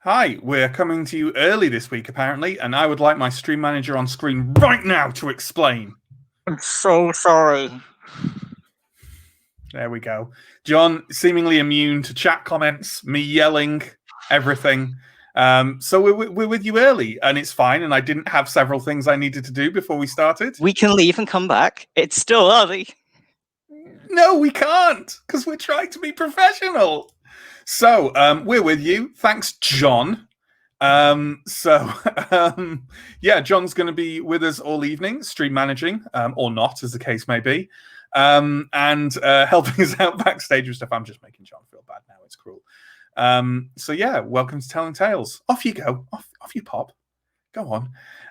Hi, we're coming to you early this week, apparently, and I would like my stream manager on screen right now to explain. I'm so sorry. There we go. John, seemingly immune to chat comments, me yelling, everything. So we're with you early, and it's fine, and I didn't have several things I needed to do before we started. We can leave and come back. It's still early. No, we can't, because we're trying to be professional. So we're with you. Thanks, John. John's going to be with us all evening, stream managing, or not, as the case may be, and helping us out backstage with stuff. I'm just making John feel bad now. It's cruel. Welcome to Telling Tales. Off you go. Off you pop. Go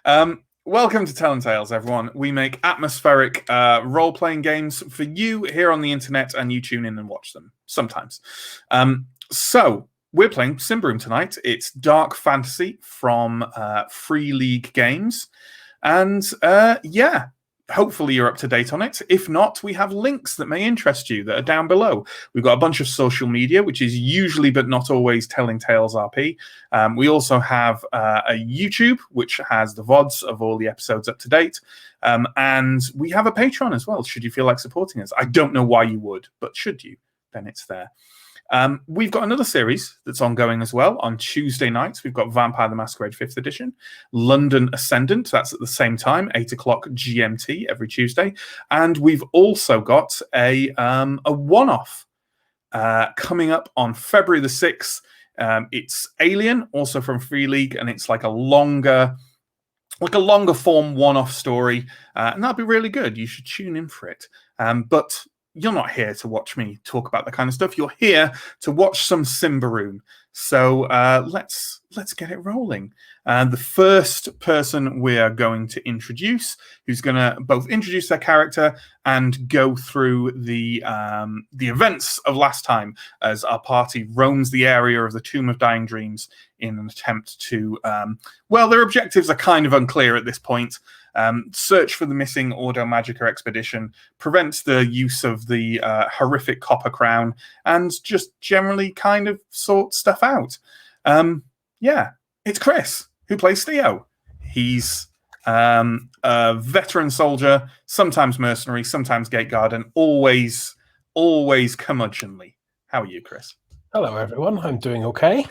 on. Welcome to Telling Tales, everyone. We make atmospheric role-playing games for you here on the internet, and you tune in and watch them sometimes. We're playing Symbaroum tonight. It's dark fantasy from Fria Ligan Games. And hopefully you're up to date on it. If not, we have links that may interest you that are down below. We've got a bunch of social media, which is usually but not always Telling Tales RP. We also have a YouTube, which has the VODs of all the episodes up to date. And we have a Patreon as well, should you feel like supporting us. I don't know why you would, but should you, then it's there. We've got another series that's ongoing as well. On Tuesday nights, we've got Vampire the Masquerade 5th edition, London Ascendant. That's at the same time, 8 o'clock GMT every Tuesday. And we've also got a one-off coming up on February the 6th. It's Alien, also from Fria Ligan, and it's like a longer form one-off story. And that'll be really good. You should tune in for it. But you're not here to watch me talk about that kind of stuff. You're here to watch some Symbaroum. So let's get it rolling. The first person we're going to introduce, who's going to both introduce their character and go through the events of last time as our party roams the area of the Tomb of Dying Dreams in an attempt to, their objectives are kind of unclear at this point. Search for the missing Ordo Magica expedition, prevent the use of the horrific copper crown, and just generally kind of sort stuff out. It's Chris, who plays Theo. He's a veteran soldier, sometimes mercenary, sometimes gate guard, and always curmudgeonly. How are you, Chris? Hello, everyone. I'm doing okay.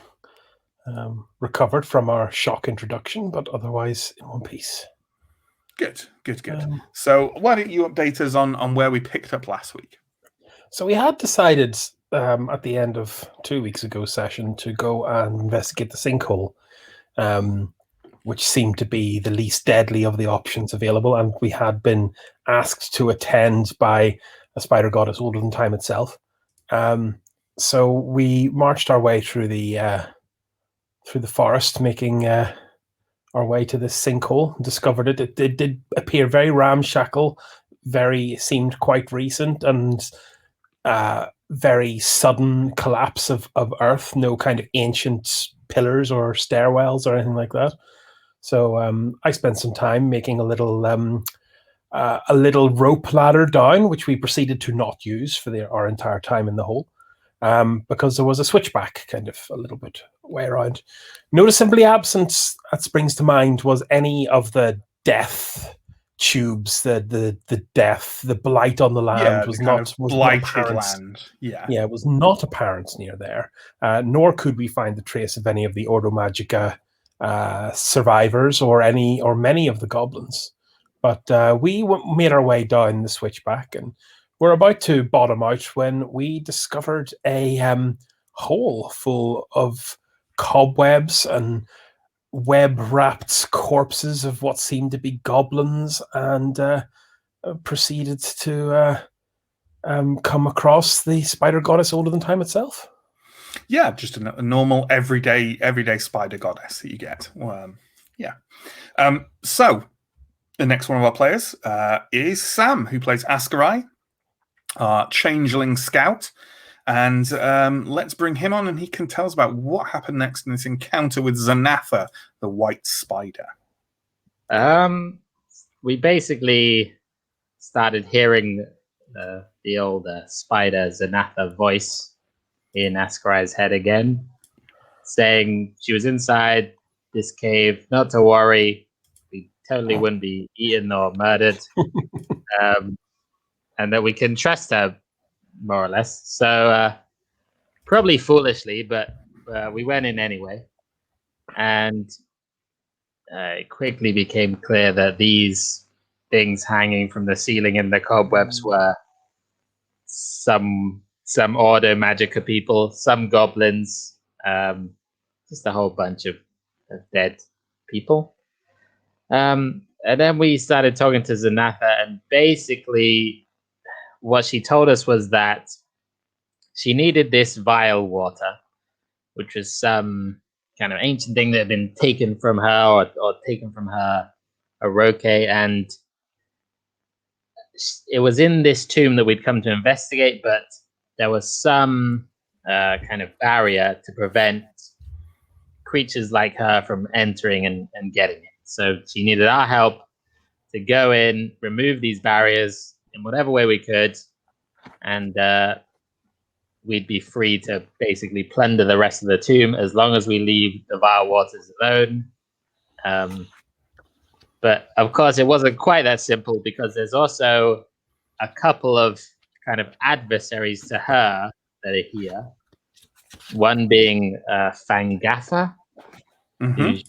Recovered from our shock introduction, but otherwise in one piece. Good. So why don't you update us on where we picked up last week? So we had decided at the end of 2 weeks ago session to go and investigate the sinkhole, which seemed to be the least deadly of the options available. And we had been asked to attend by a spider goddess older than time itself. So we marched our way through the forest, making our way to this sinkhole, discovered it. It did appear very ramshackle, seemed quite recent, and very sudden collapse of earth. No kind of ancient pillars or stairwells or anything like that. So I spent some time making a little rope ladder down, which we proceeded to not use for our entire time in the hole. Because there was a switchback kind of a little bit way around. Noticeably absent, that springs to mind, was any of the death tubes, the death, the blight on the land was not blighted land. Yeah, it was not apparent near there. Nor could we find the trace of any of the Ordo Magica survivors or many of the goblins. But we made our way down the switchback and we're about to bottom out when we discovered a hole full of cobwebs and web-wrapped corpses of what seemed to be goblins, and proceeded to come across the spider goddess older than time itself. Yeah, just a normal, everyday spider goddess that you get. So the next one of our players is Sam, who plays Ascarai, our changeling scout, and let's bring him on and he can tell us about what happened next in this encounter with Zanatha, the white spider. We basically started hearing the old spider Zanatha voice in Ascarai's head again, saying she was inside this cave, not to worry, we totally wouldn't be eaten or murdered, and that we can trust her, more or less. So probably foolishly, but we went in anyway. And it quickly became clear that these things hanging from the ceiling in the cobwebs were some Ordo Magica people, some goblins, just a whole bunch of dead people. And then we started talking to Zanatha, and basically what she told us was that she needed this vial water, which was some kind of ancient thing that had been taken from her or taken from her Aroke, and it was in this tomb that we'd come to investigate, but there was some kind of barrier to prevent creatures like her from entering and getting it. So she needed our help to go in, remove these barriers in whatever way we could, and we'd be free to basically plunder the rest of the tomb as long as we leave the vile waters alone. But of course, it wasn't quite that simple, because there's also a couple of kind of adversaries to her that are here. One being Fangaffa, who's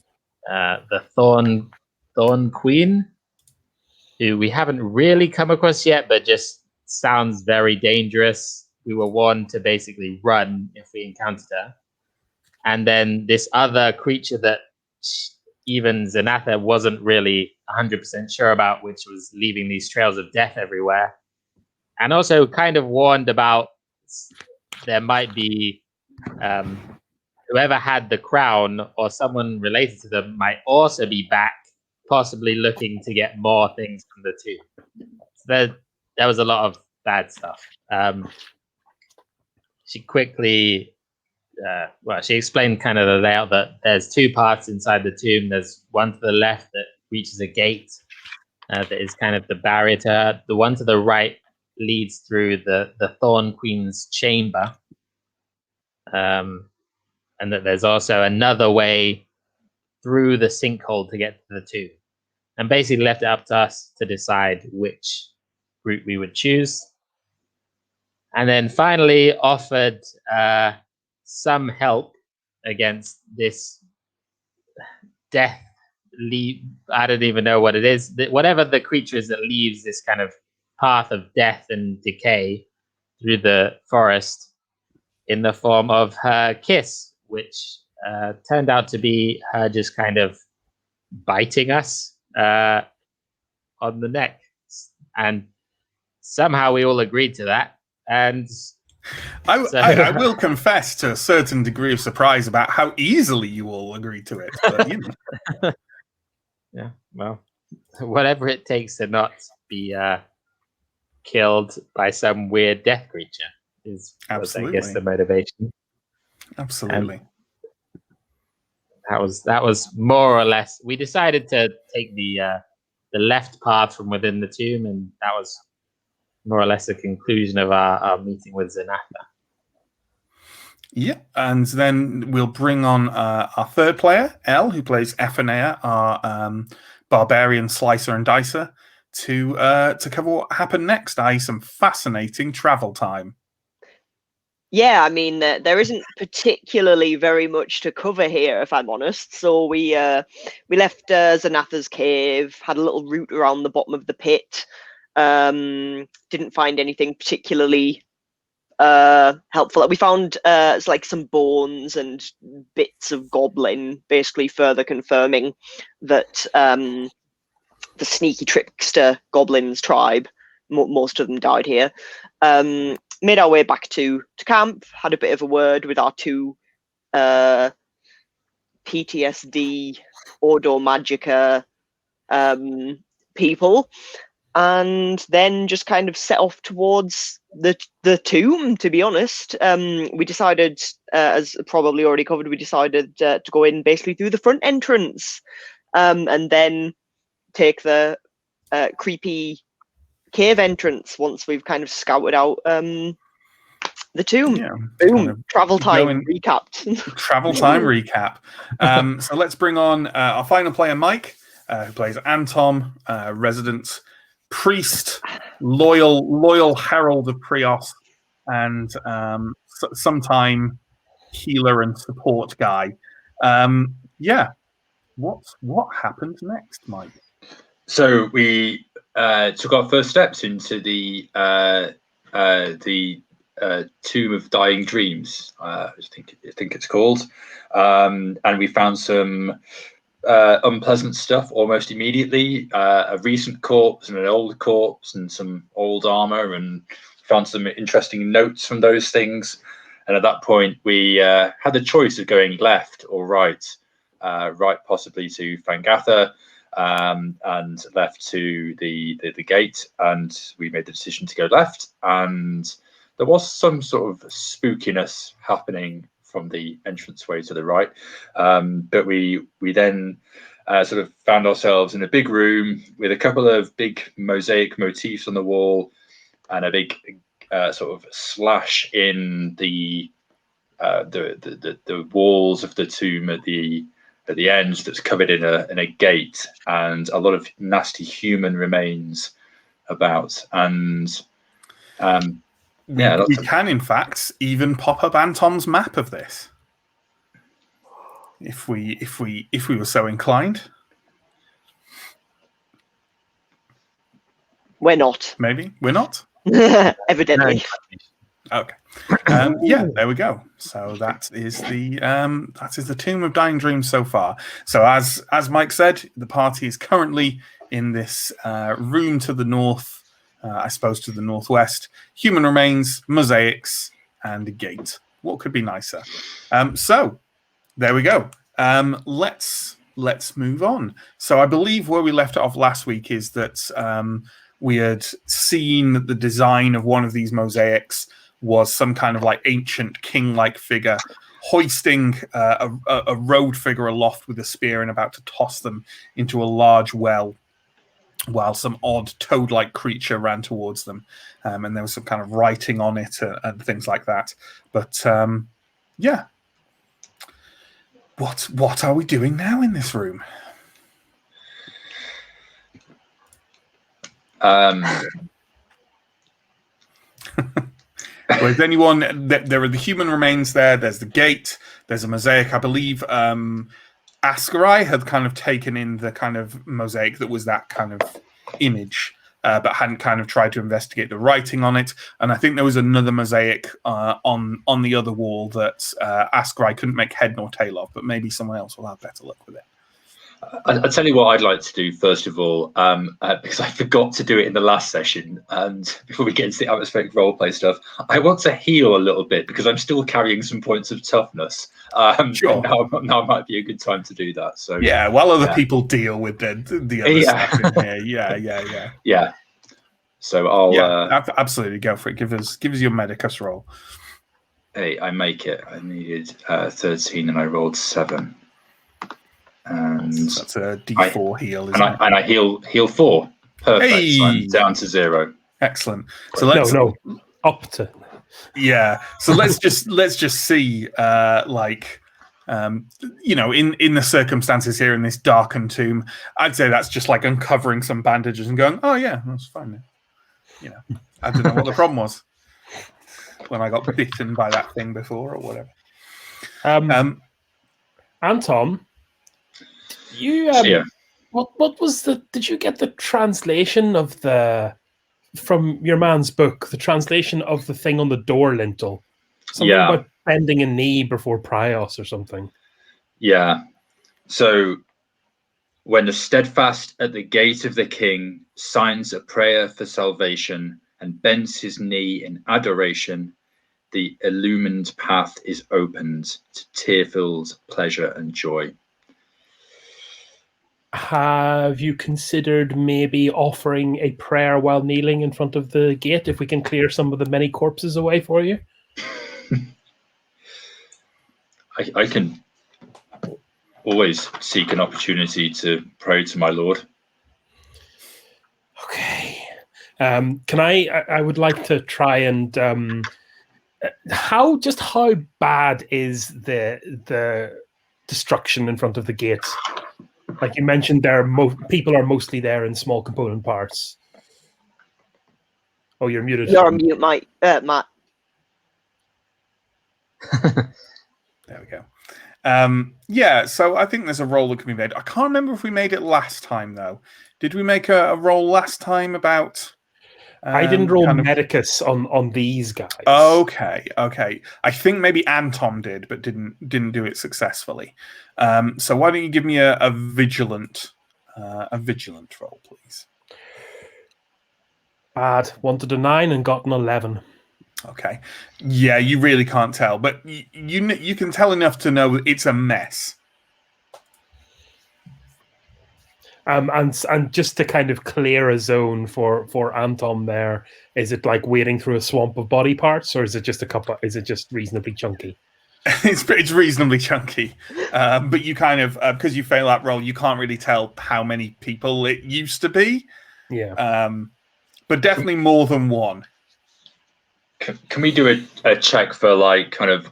the Thorn Queen, who we haven't really come across yet, but just sounds very dangerous. We were warned to basically run if we encountered her. And then this other creature that even Zanatha wasn't really 100% sure about, which was leaving these trails of death everywhere. And also kind of warned about there might be whoever had the crown or someone related to them might also be back, possibly looking to get more things from the tomb. So there was a lot of bad stuff. She quickly, she explained kind of the layout, that there's two parts inside the tomb. There's one to the left that reaches a gate that is kind of the barrier to her. The one to the right leads through the Thorn Queen's chamber. And that there's also another way through the sinkhole to get to the tomb. And basically left it up to us to decide which route we would choose. And then finally offered some help against this death. I don't even know what it is. Whatever the creature is that leaves this kind of path of death and decay through the forest, in the form of her kiss, which turned out to be her just kind of biting us on the neck. And somehow we all agreed to that. And I will confess to a certain degree of surprise about how easily you all agreed to it. But, you know. Yeah, well, whatever it takes to not be killed by some weird death creature was, I guess, the motivation. Absolutely. That was more or less. We decided to take the left path from within the tomb, and that was more or less the conclusion of our meeting with Zanatha. Yeah, and then we'll bring on our third player, Elle, who plays Ephanea, our barbarian slicer and dicer, to cover what happened next, i.e. some fascinating travel time. Yeah, I mean, there isn't particularly very much to cover here, if I'm honest. So we left Zanatha's cave, had a little route around the bottom of the pit. Didn't find anything particularly helpful. We found it's like some bones and bits of goblin, basically further confirming that the sneaky trickster goblins tribe, most of them died here. Made our way back to camp, had a bit of a word with our two PTSD Ordo Magica people, and then just kind of set off towards the tomb, to be honest. We decided, as probably already covered, we decided to go in basically through the front entrance, and then take the creepy cave entrance once we've kind of scouted out The tomb. Yeah, Boom. kind of Travel time going- recapped. travel time recap. So let's bring on our final player, Mike, who plays Anton, resident priest, loyal herald of Prios, and sometime healer and support guy. What happened next, Mike? So we took our first steps into the Tomb of Dying Dreams. I think it's called, and we found some unpleasant stuff almost immediately. A recent corpse and an old corpse and some old armor, and found some interesting notes from those things. And at that point, we had the choice of going left or right. Right, possibly to Fangatha, and left to the gate. And we made the decision to go left. And there was some sort of spookiness happening from the entranceway to the right. But we then sort of found ourselves in a big room with a couple of big mosaic motifs on the wall and a big sort of slash in the walls of the tomb at the end that's covered in a gate, and a lot of nasty human remains about. And we can, in fact, even pop up Anton's map of this, if we were so inclined. We're not. Maybe we're not. Evidently. Okay. There we go. So that is the Tomb of Dying Dreams so far. So as Mike said, the party is currently in this room to the north, I suppose to the northwest. Human remains, mosaics, and a gate. What could be nicer? So there we go. Let's move on. So I believe where we left it off last week is that we had seen that the design of one of these mosaics was some kind of like ancient king-like figure hoisting a road figure aloft with a spear and about to toss them into a large well, while some odd toad-like creature ran towards them, and there was some kind of writing on it and things like that. But what are we doing now in this room? Well, is anyone? There are the human remains there. There's the gate. There's a mosaic. I believe Ascarai had kind of taken in the kind of mosaic that was that kind of image, but hadn't kind of tried to investigate the writing on it. And I think there was another mosaic on the other wall that Ascarai couldn't make head nor tail of, but maybe someone else will have better luck with it. I'll tell you what I'd like to do first of all, because I forgot to do it in the last session, and before we get into the atmospheric roleplay stuff, I want to heal a little bit because I'm still carrying some points of toughness. Sure. Now might be a good time to do that. So while other people deal with the other stuff in here. Yeah. So I'll absolutely go for it. Give us your Medicus roll. Hey, I make it. I needed 13 and I rolled 7. And that's a D4 heal, isn't it? And I heal 4. Perfect. Hey! So I'm down to 0. Excellent. So let's up to. Yeah. So let's just see, in the circumstances here in this darkened tomb, I'd say that's just like uncovering some bandages and going, oh yeah, that's fine. I don't know what the problem was when I got bitten by that thing before or whatever. Anton, you what was did you get the translation of from your man's book, the translation of the thing on the door lintel? Something about bending a knee before Prios or something. Yeah. So when the steadfast at the gate of the king signs a prayer for salvation and bends his knee in adoration, the illumined path is opened to tear-filled pleasure and joy. Have you considered maybe offering a prayer while kneeling in front of the gate if we can clear some of the many corpses away for you? I can always seek an opportunity to pray to my Lord. Okay. Can I would like to try and how bad is the destruction in front of the gates? Like you mentioned, people are mostly there in small component parts. Oh, you're muted. You're on mute, Matt. There we go. Yeah, so I think there's a roll that can be made. I can't remember if we made it last time, though. Did we make a roll last time about... I didn't roll Medicus on these guys. Okay. I think maybe Anton did, but didn't do it successfully. So why don't you give me a vigilant roll, please? Bad. Wanted a 9 and got an 11. Okay. Yeah, you really can't tell, but you can tell enough to know it's a mess. And just to kind of clear a zone for Anton there, is it like wading through a swamp of body parts, or is it just is it just reasonably chunky? It's reasonably chunky, but you kind of because you fail that roll, you can't really tell how many people it used to be. Yeah. But definitely more than one. Can we do a check for like kind of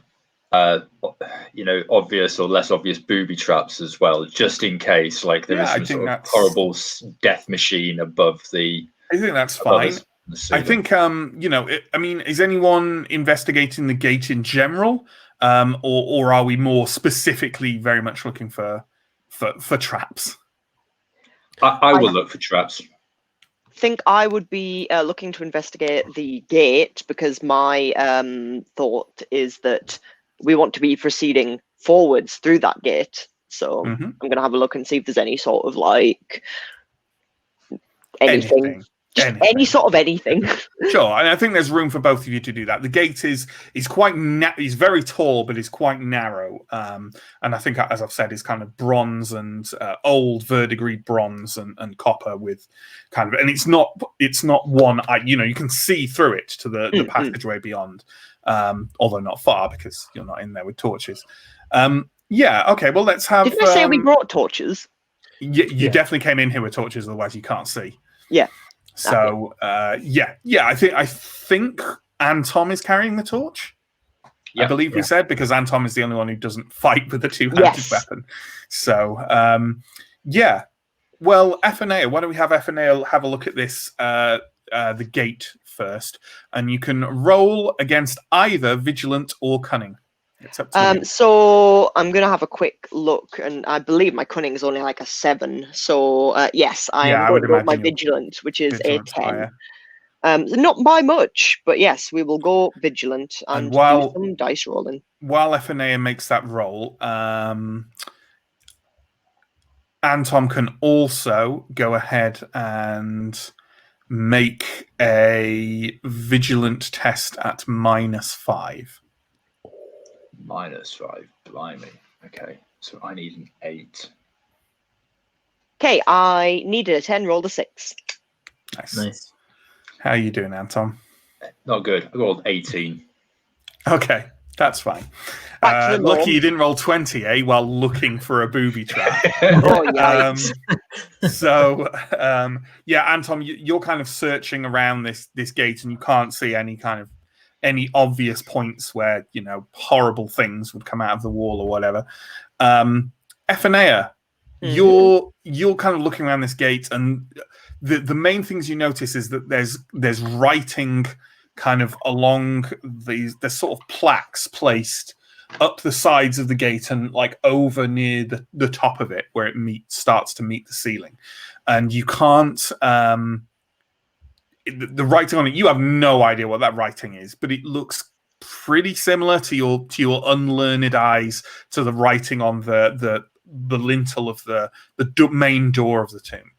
obvious or less obvious booby traps as well, just in case like there is some sort of horrible death machine above the... I think that's fine. I think is anyone investigating the gate in general, or are we more specifically very much looking for traps? I will look for traps. Think I would be looking to investigate the gate, because my thought is that we want to be proceeding forwards through that gate. So I'm going to have a look and see if there's any sort of like anything. Any sort of anything. Sure, and I think there's room for both of you to do that. The gate is quite is very tall, but is quite narrow. And I think, as I've said, is kind of bronze and old verdigris bronze and copper with kind of, and it's not one. You can see through it to the passageway beyond, although not far because you're not in there with torches. Yeah. Okay. Well, let's have. Didn't I say we brought torches? You definitely came in here with torches, otherwise you can't see. Yeah. So I think Anton is carrying the torch. I believe we said, because Anton is the only one who doesn't fight with a two-handed weapon. So well, F&A, why don't we have F&A have a look at this the gate first, and you can roll against either vigilant or cunning. It's up to you. So I'm gonna have a quick look, and I believe my cunning is only like a 7. So yes, I am going to go my vigilant, which is a 10. Not by much, but yes, we will go vigilant and do some dice rolling. While F&A makes that roll, Anton can also go ahead and make a vigilant test at -5. -5, blimey. Okay, so I need an 8. Okay, I needed a 10, rolled a 6. Nice. How are you doing, Anton? Not good. I rolled 18. Okay, that's fine. Lucky you didn't roll 20, while looking for a booby trap. Anton, you're kind of searching around this gate, and you can't see any obvious points where horrible things would come out of the wall or whatever. Ephanea, you're kind of looking around this gate, and the main things you notice is that there's writing kind of along there's sort of plaques placed up the sides of the gate and like over near the top of it where it starts to meet the ceiling, and you can't the writing on it, you have no idea what that writing is, but it looks pretty similar to your unlearned eyes to the writing on the lintel of the main door of the tomb.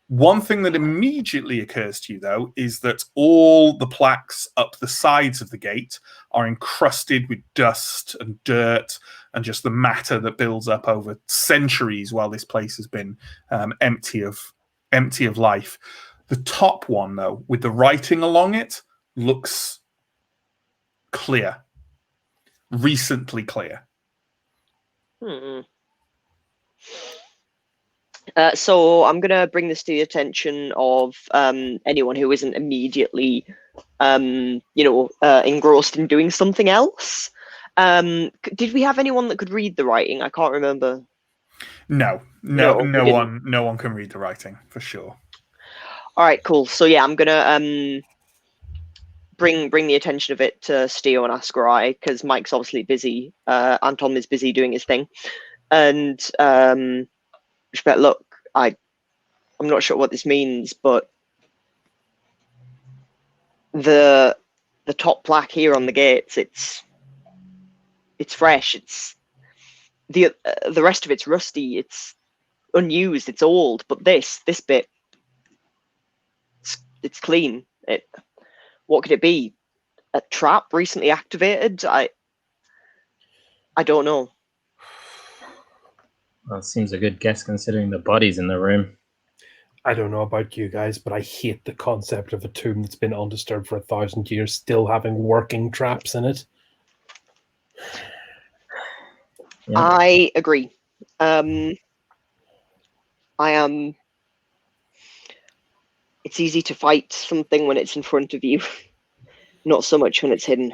One thing that immediately occurs to you, though, is that all the plaques up the sides of the gate are encrusted with dust and dirt and just the matter that builds up over centuries while this place has been empty of life. The top one, though, with the writing along it, looks clear. Recently clear. So I'm gonna bring this to the attention of anyone who isn't immediately, engrossed in doing something else. Did we have anyone that could read the writing? I can't remember. No No, we didn't. one can read the writing for sure. All right, cool. So yeah, I'm gonna bring the attention of it to Steo and Ascarai, because Mike's obviously busy. Anton is busy doing his thing, and look, I'm not sure what this means, but the top plaque here on the gates, it's fresh. It's the rest of it's rusty. It's unused. It's old. But this bit, it's clean. What could it be? A trap recently activated? I don't know. Well, it seems a good guess considering the bodies in the room. I don't know about you guys, but I hate the concept of a tomb that's been undisturbed for 1,000 years still having working traps in it. Yeah. I agree. I am. It's easy to fight something when it's in front of you, not so much when it's hidden.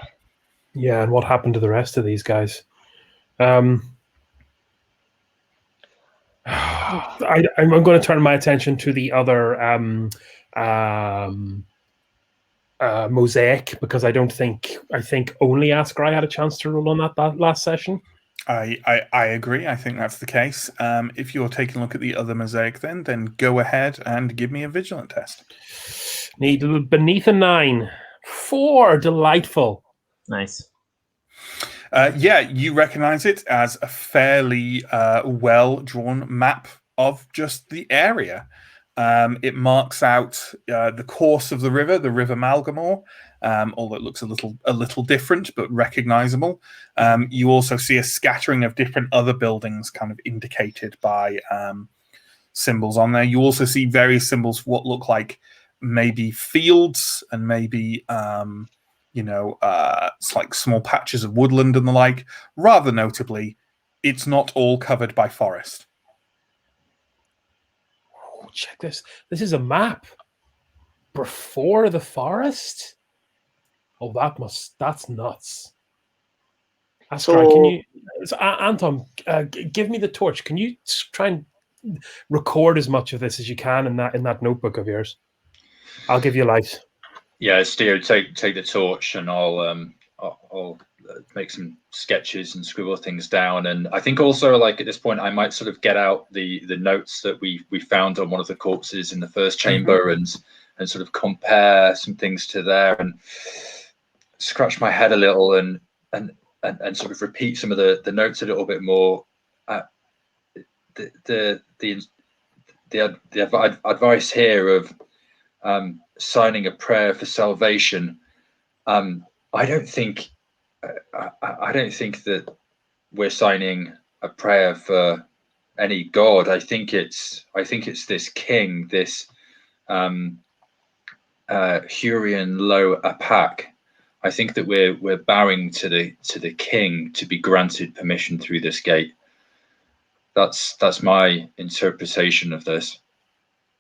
Yeah, and what happened to the rest of these guys? I'm going to turn my attention to the other mosaic, because I think only Ascarai had a chance to roll on that last session. I agree. I think that's the case. If you're taking a look at the other mosaic, then go ahead and give me a vigilant test. Need beneath a 9. 4, delightful. Nice. Yeah, you recognize it as a fairly well-drawn map of just the area. It marks out the course of the River Malgamore, although it looks a little different, but recognizable. You also see a scattering of different other buildings kind of indicated by symbols on there. You also see various symbols, what look like maybe fields and maybe it's like small patches of woodland and the like. Rather notably, it's not all covered by forest. Oh, check this. This is a map before the forest. Oh, that's nuts. Ascarai, can you, Anton, give me the torch. Can you try and record as much of this as you can in that notebook of yours? I'll give you light. Yeah, Steo, take the torch, and I'll make some sketches and scribble things down. And I think also, like, at this point, I might sort of get out the notes that we found on one of the corpses in the first chamber, and sort of compare some things to there, and scratch my head a little, and sort of repeat some of the notes a little bit more. The advice here of signing a prayer for salvation. I don't think that we're signing a prayer for any god. I think it's this king, this Hurrian Lo Apak. I think that we're bowing to the king to be granted permission through this gate. That's my interpretation of this.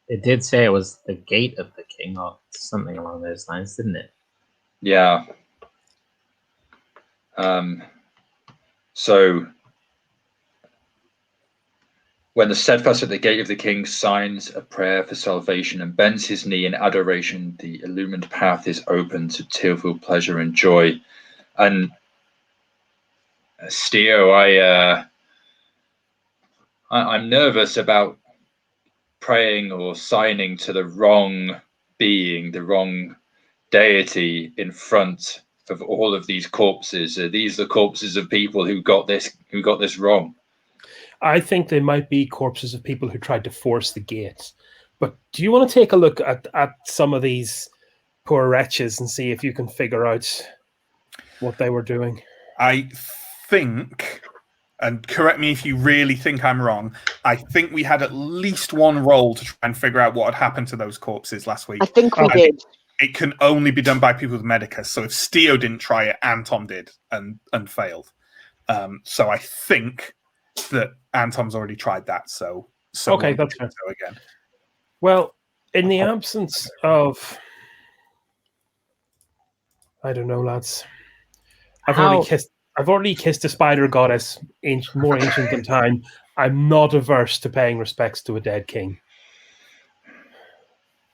It did say it was the gate of the king, or something along those lines, didn't it? Yeah. So when the steadfast at the gate of the king signs a prayer for salvation and bends his knee in adoration, the illumined path is open to tearful pleasure and joy. And Steo, I'm nervous about praying or signing to the wrong being, the wrong deity in front of all of these corpses. Are these the corpses of people who got this wrong? I think they might be corpses of people who tried to force the gate. But do you want to take a look at some of these poor wretches and see if you can figure out what they were doing? I think, and correct me if you really think I'm wrong, I think we had at least one roll to try and figure out what had happened to those corpses last week. I think we did. It can only be done by people with Medicus. So if Steo didn't try it, Anton did and failed. So I think that Anton's already tried that. So So Okay, we'll that's do fair. so again. Well, in the absence of, I don't know, lads. I've already kissed a spider goddess, more ancient than time. I'm not averse to paying respects to a dead king.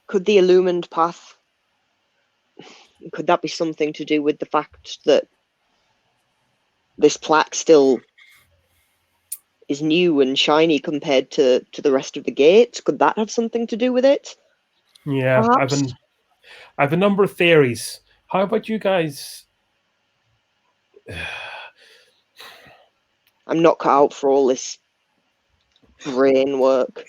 Could the illumined path, could that be something to do with the fact that this plaque still is new and shiny compared to the rest of the gates? Could that have something to do with it? Yeah, Perhaps? I've a number of theories. How about you guys? I'm not cut out for all this brain work.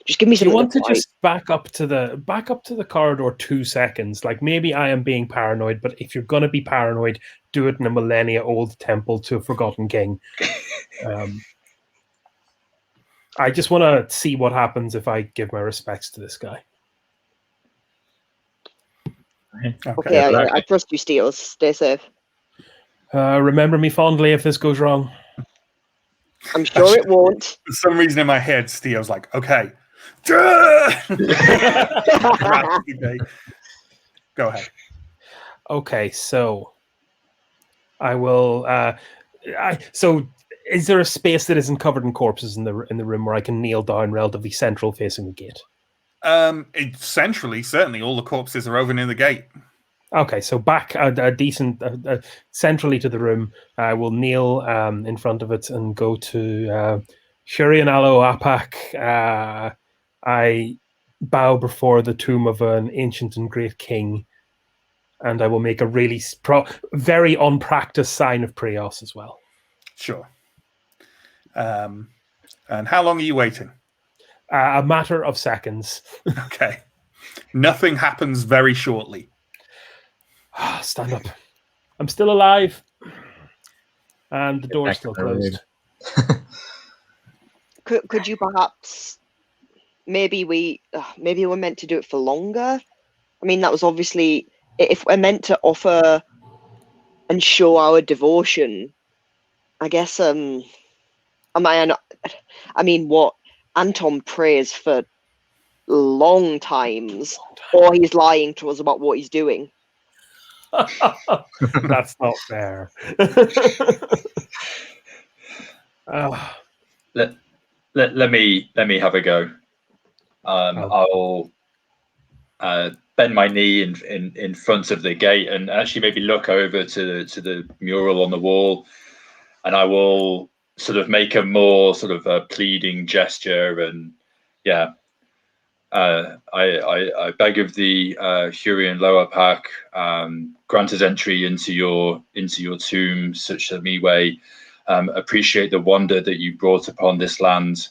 Just give me Do you something want to to fight. just back up to the corridor 2 seconds? Like maybe I am being paranoid, but if you're gonna be paranoid, do it in a millennia-old temple to a forgotten king. I just want to see what happens if I give my respects to this guy. Okay, I trust you, Steels. Stay safe. Remember me fondly if this goes wrong. I'm sure it won't. For some reason in my head, Steel's like, okay. Go ahead. Okay, so I will. So, is there a space that isn't covered in corpses in the room where I can kneel down, relatively central, facing the gate? Centrally, certainly, all the corpses are over near the gate. Okay, so back a decent centrally to the room. I will kneel in front of it and go to Shuri and Alo Apak. I bow before the tomb of an ancient and great king, and I will make a really very unpracticed sign of Prios as well. Sure. And how long are you waiting? A matter of seconds. Okay. Nothing happens very shortly. Stand up. I'm still alive. And the door's still closed. Could you perhaps... Maybe we're meant to do it for longer? I mean, that was obviously... If we're meant to offer and show our devotion, I guess... I mean, what? Anton prays for long times, or he's lying to us about what he's doing. That's not fair. Let me have a go. I'll bend my knee in front of the gate and actually maybe look over to the mural on the wall, and I will sort of make a more sort of a pleading gesture, and yeah, I beg of the Hurrian Lower Pack, grant us entry into your tomb, such that we may appreciate the wonder that you brought upon this land,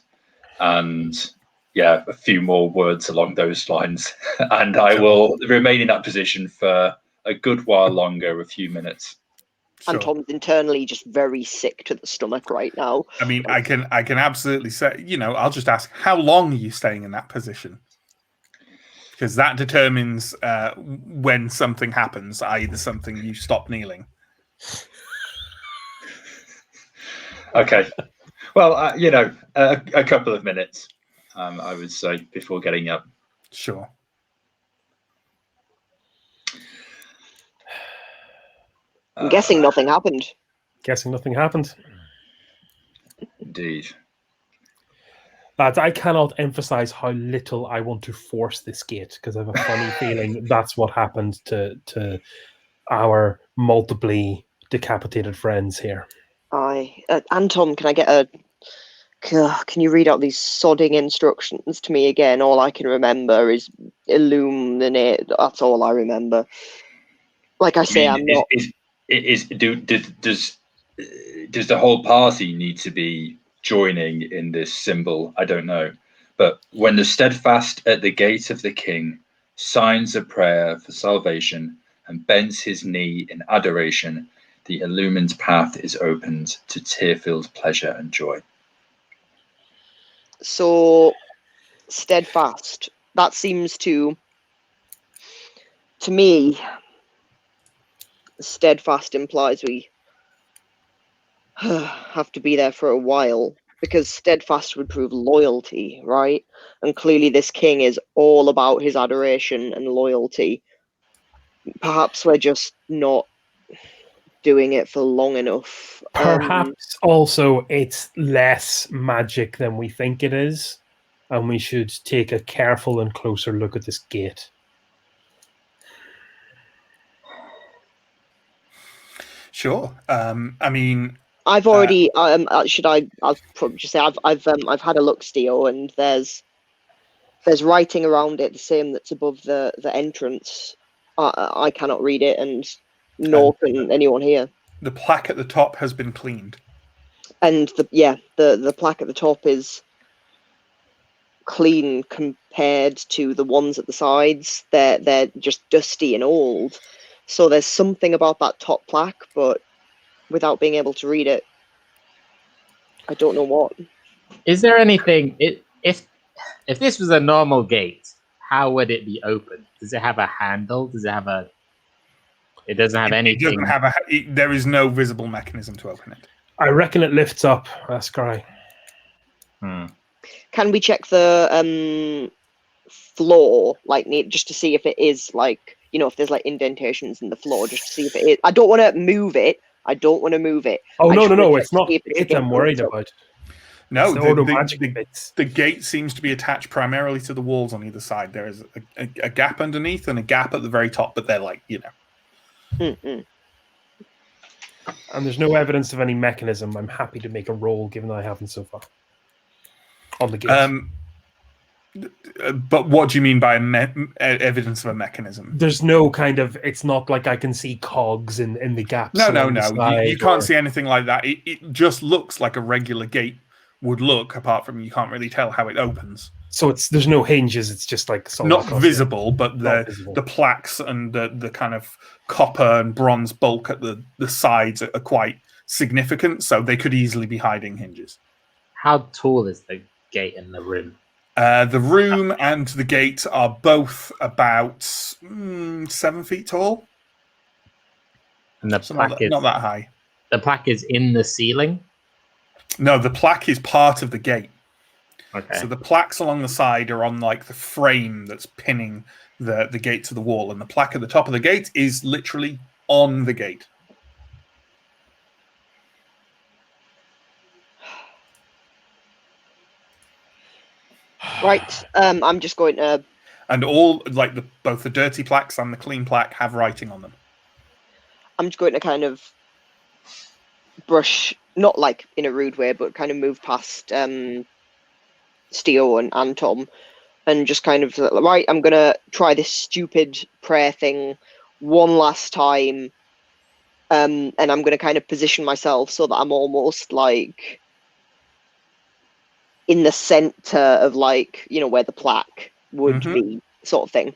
and yeah, a few more words along those lines, and I will remain in that position for a good while longer, a few minutes. Sure. Anton's internally just very sick to the stomach right now. I mean, I can absolutely say, I'll just ask, how long are you staying in that position? Because that determines when something happens, either something you stop kneeling. Okay. Well, a couple of minutes, I would say, before getting up. Sure. I'm guessing nothing happened. Guessing nothing happened. Indeed. Lads, I cannot emphasize how little I want to force this gate, because I have a funny feeling that's what happened to our multiply decapitated friends here. Anton, can I get can you read out these sodding instructions to me again? All I can remember is illuminate. That's all I remember. Like I say, I'm not... Does the whole party need to be joining in this symbol? I don't know. But when the steadfast at the gate of the king signs a prayer for salvation and bends his knee in adoration, the illumined path is opened to tear-filled pleasure and joy. So, steadfast. That seems to me, steadfast implies we have to be there for a while. because steadfast would prove loyalty, right? And clearly this king is all about his adoration and loyalty. Perhaps we're just not doing it for long enough. Perhaps also it's less magic than we think it is, and we should take a careful and closer look at this gate. Sure. I mean, I've already. I'll probably just say I've had a look, Steel, and there's writing around it, the same that's above the entrance. I cannot read it, and nor can anyone here. the plaque at the top has been cleaned. And the plaque at the top is clean compared to the ones at the sides. They're just dusty and old. So there's something about that top plaque, but without being able to read it, I don't know what. Is there anything? If this was a normal gate, how would it be opened? Does it have a handle? Does it have a? It doesn't have anything. It doesn't have there is no visible mechanism to open it. I reckon it lifts up. That's great. Can we check the floor, like, just to see if it is, like, if there's like indentations in the floor, just to see if it is. I don't want to move it. Oh, no, it's not it I'm worried about. No, the gate seems to be attached primarily to the walls on either side. There is a gap underneath and a gap at the very top, but they're like, Mm-mm. And there's no evidence of any mechanism. I'm happy to make a roll, given that I haven't so far. On the gate. But what do you mean by evidence of a mechanism? There's no kind of. It's not like I can see cogs in the gaps. No. You can't see anything like that. It just looks like a regular gate would look, apart from you can't really tell how it opens. So there's no hinges. It's just like not visible, but the plaques and the kind of copper and bronze bulk at the sides are quite significant. So they could easily be hiding hinges. How tall is the gate in the room? The room and the gate are both about 7 feet tall. And the plaque is not that high. The plaque is in the ceiling? No, the plaque is part of the gate. Okay. So the plaques along the side are on like the frame that's pinning the gate to the wall, and the plaque at the top of the gate is literally on the gate. Right. I'm just going to. And all like both the dirty plaques and the clean plaque have writing on them. I'm just going to kind of brush, not like in a rude way, but kind of move past Steo and Tom, and just kind of right. I'm gonna try this stupid prayer thing one last time, and I'm gonna kind of position myself so that I'm almost like in the center of, like, where the plaque would be, sort of thing.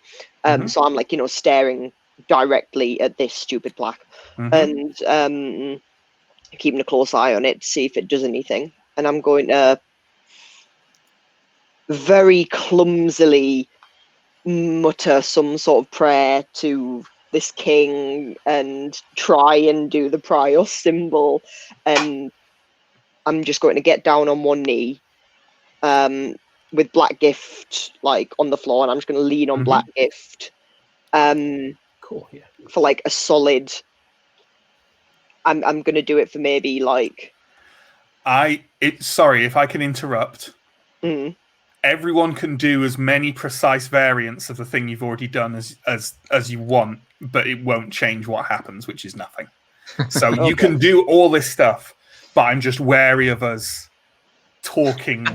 So I'm like, staring directly at this stupid plaque, and keeping a close eye on it to see if it does anything. And I'm going to very clumsily mutter some sort of prayer to this king and try and do the prior symbol. And I'm just going to get down on one knee, with Black Gift like on the floor, and I'm just going to lean on Black Gift, cool, yeah, for like a solid. I'm going to do it for maybe like. Sorry if I can interrupt. Everyone can do as many precise variants of the thing you've already done as you want, but it won't change what happens, which is nothing. So Okay. You can do all this stuff, but I'm just wary of us talking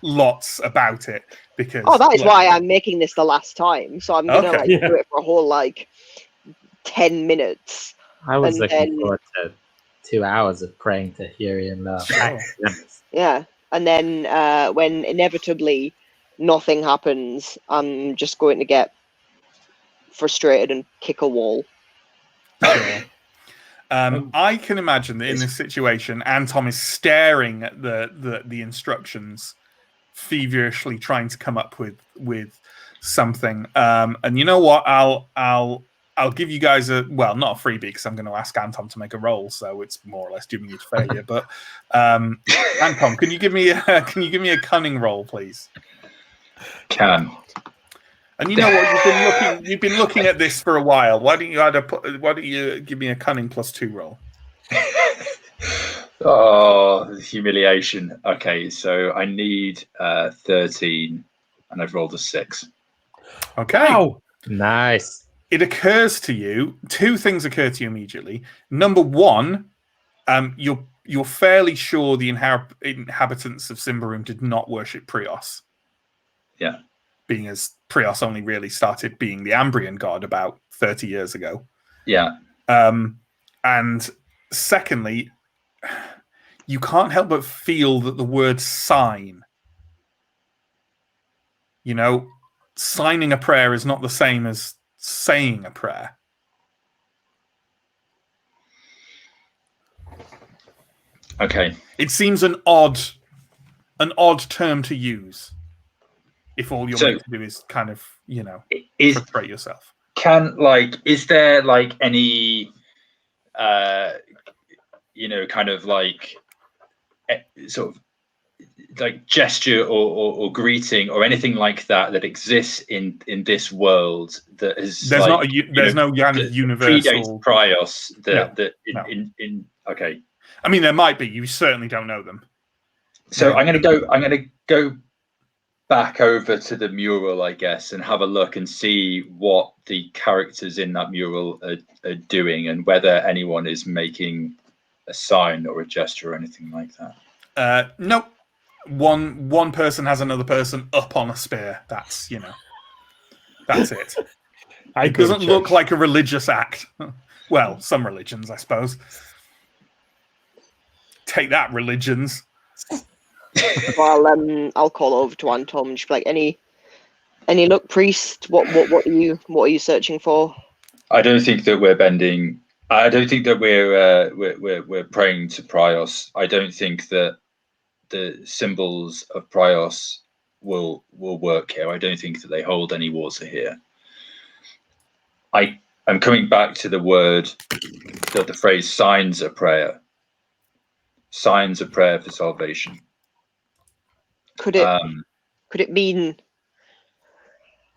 lots about it, because that is why I'm making this the last time. So I'm gonna do it for a whole 10 minutes. I was And looking then- forward to 2 hours of praying to Hurian love. Yeah, and then when inevitably nothing happens, I'm just going to get frustrated and kick a wall. I can imagine that in this situation, Anton is staring at the instructions, feverishly trying to come up with something. And you know what? I'll I'll give you guys not a freebie because I'm going to ask Anton to make a roll, so it's more or less dooming you to failure. But Anton, can you give me a cunning roll, please? Can. And you know what? You've been looking at this for a while. Why don't you give me a cunning +2 roll? Oh, humiliation. Okay, so I need 13, and I've rolled a 6. Okay. Wow. Nice. It occurs to you, 2 things occur to you immediately. Number one, you're fairly sure the inhabitants of Symbaroum did not worship Prios. Yeah. Being as Prios only really started being the Ambrian god about 30 years ago. Yeah. And secondly, you can't help but feel that the word sign, signing a prayer is not the same as saying a prayer. Okay. It seems an odd term to use if all you're meant to do is kind of, frustrate yourself. Is there any kind of sort of gesture or greeting or anything like that exists in this world that is there's no kind of universal Prios No. Okay. I mean, there might be. You certainly don't know them. So I'm going to go back over to the mural, I guess, and have a look and see what the characters in that mural are doing and whether anyone is making a sign or a gesture or anything like that. No. One person has another person up on a spear. That's that's it. It doesn't look like a religious act. Well, some religions, I suppose. Take that, religions. Well, I'll call over to Anton and just be like, any luck, priest? What are you searching for? I don't think that we're bending. I don't think that we're praying to Prios. I don't think that the symbols of Prios will work here. I don't think that they hold any water here. I'm coming back to the phrase signs of prayer. Signs of prayer for salvation. Could it mean,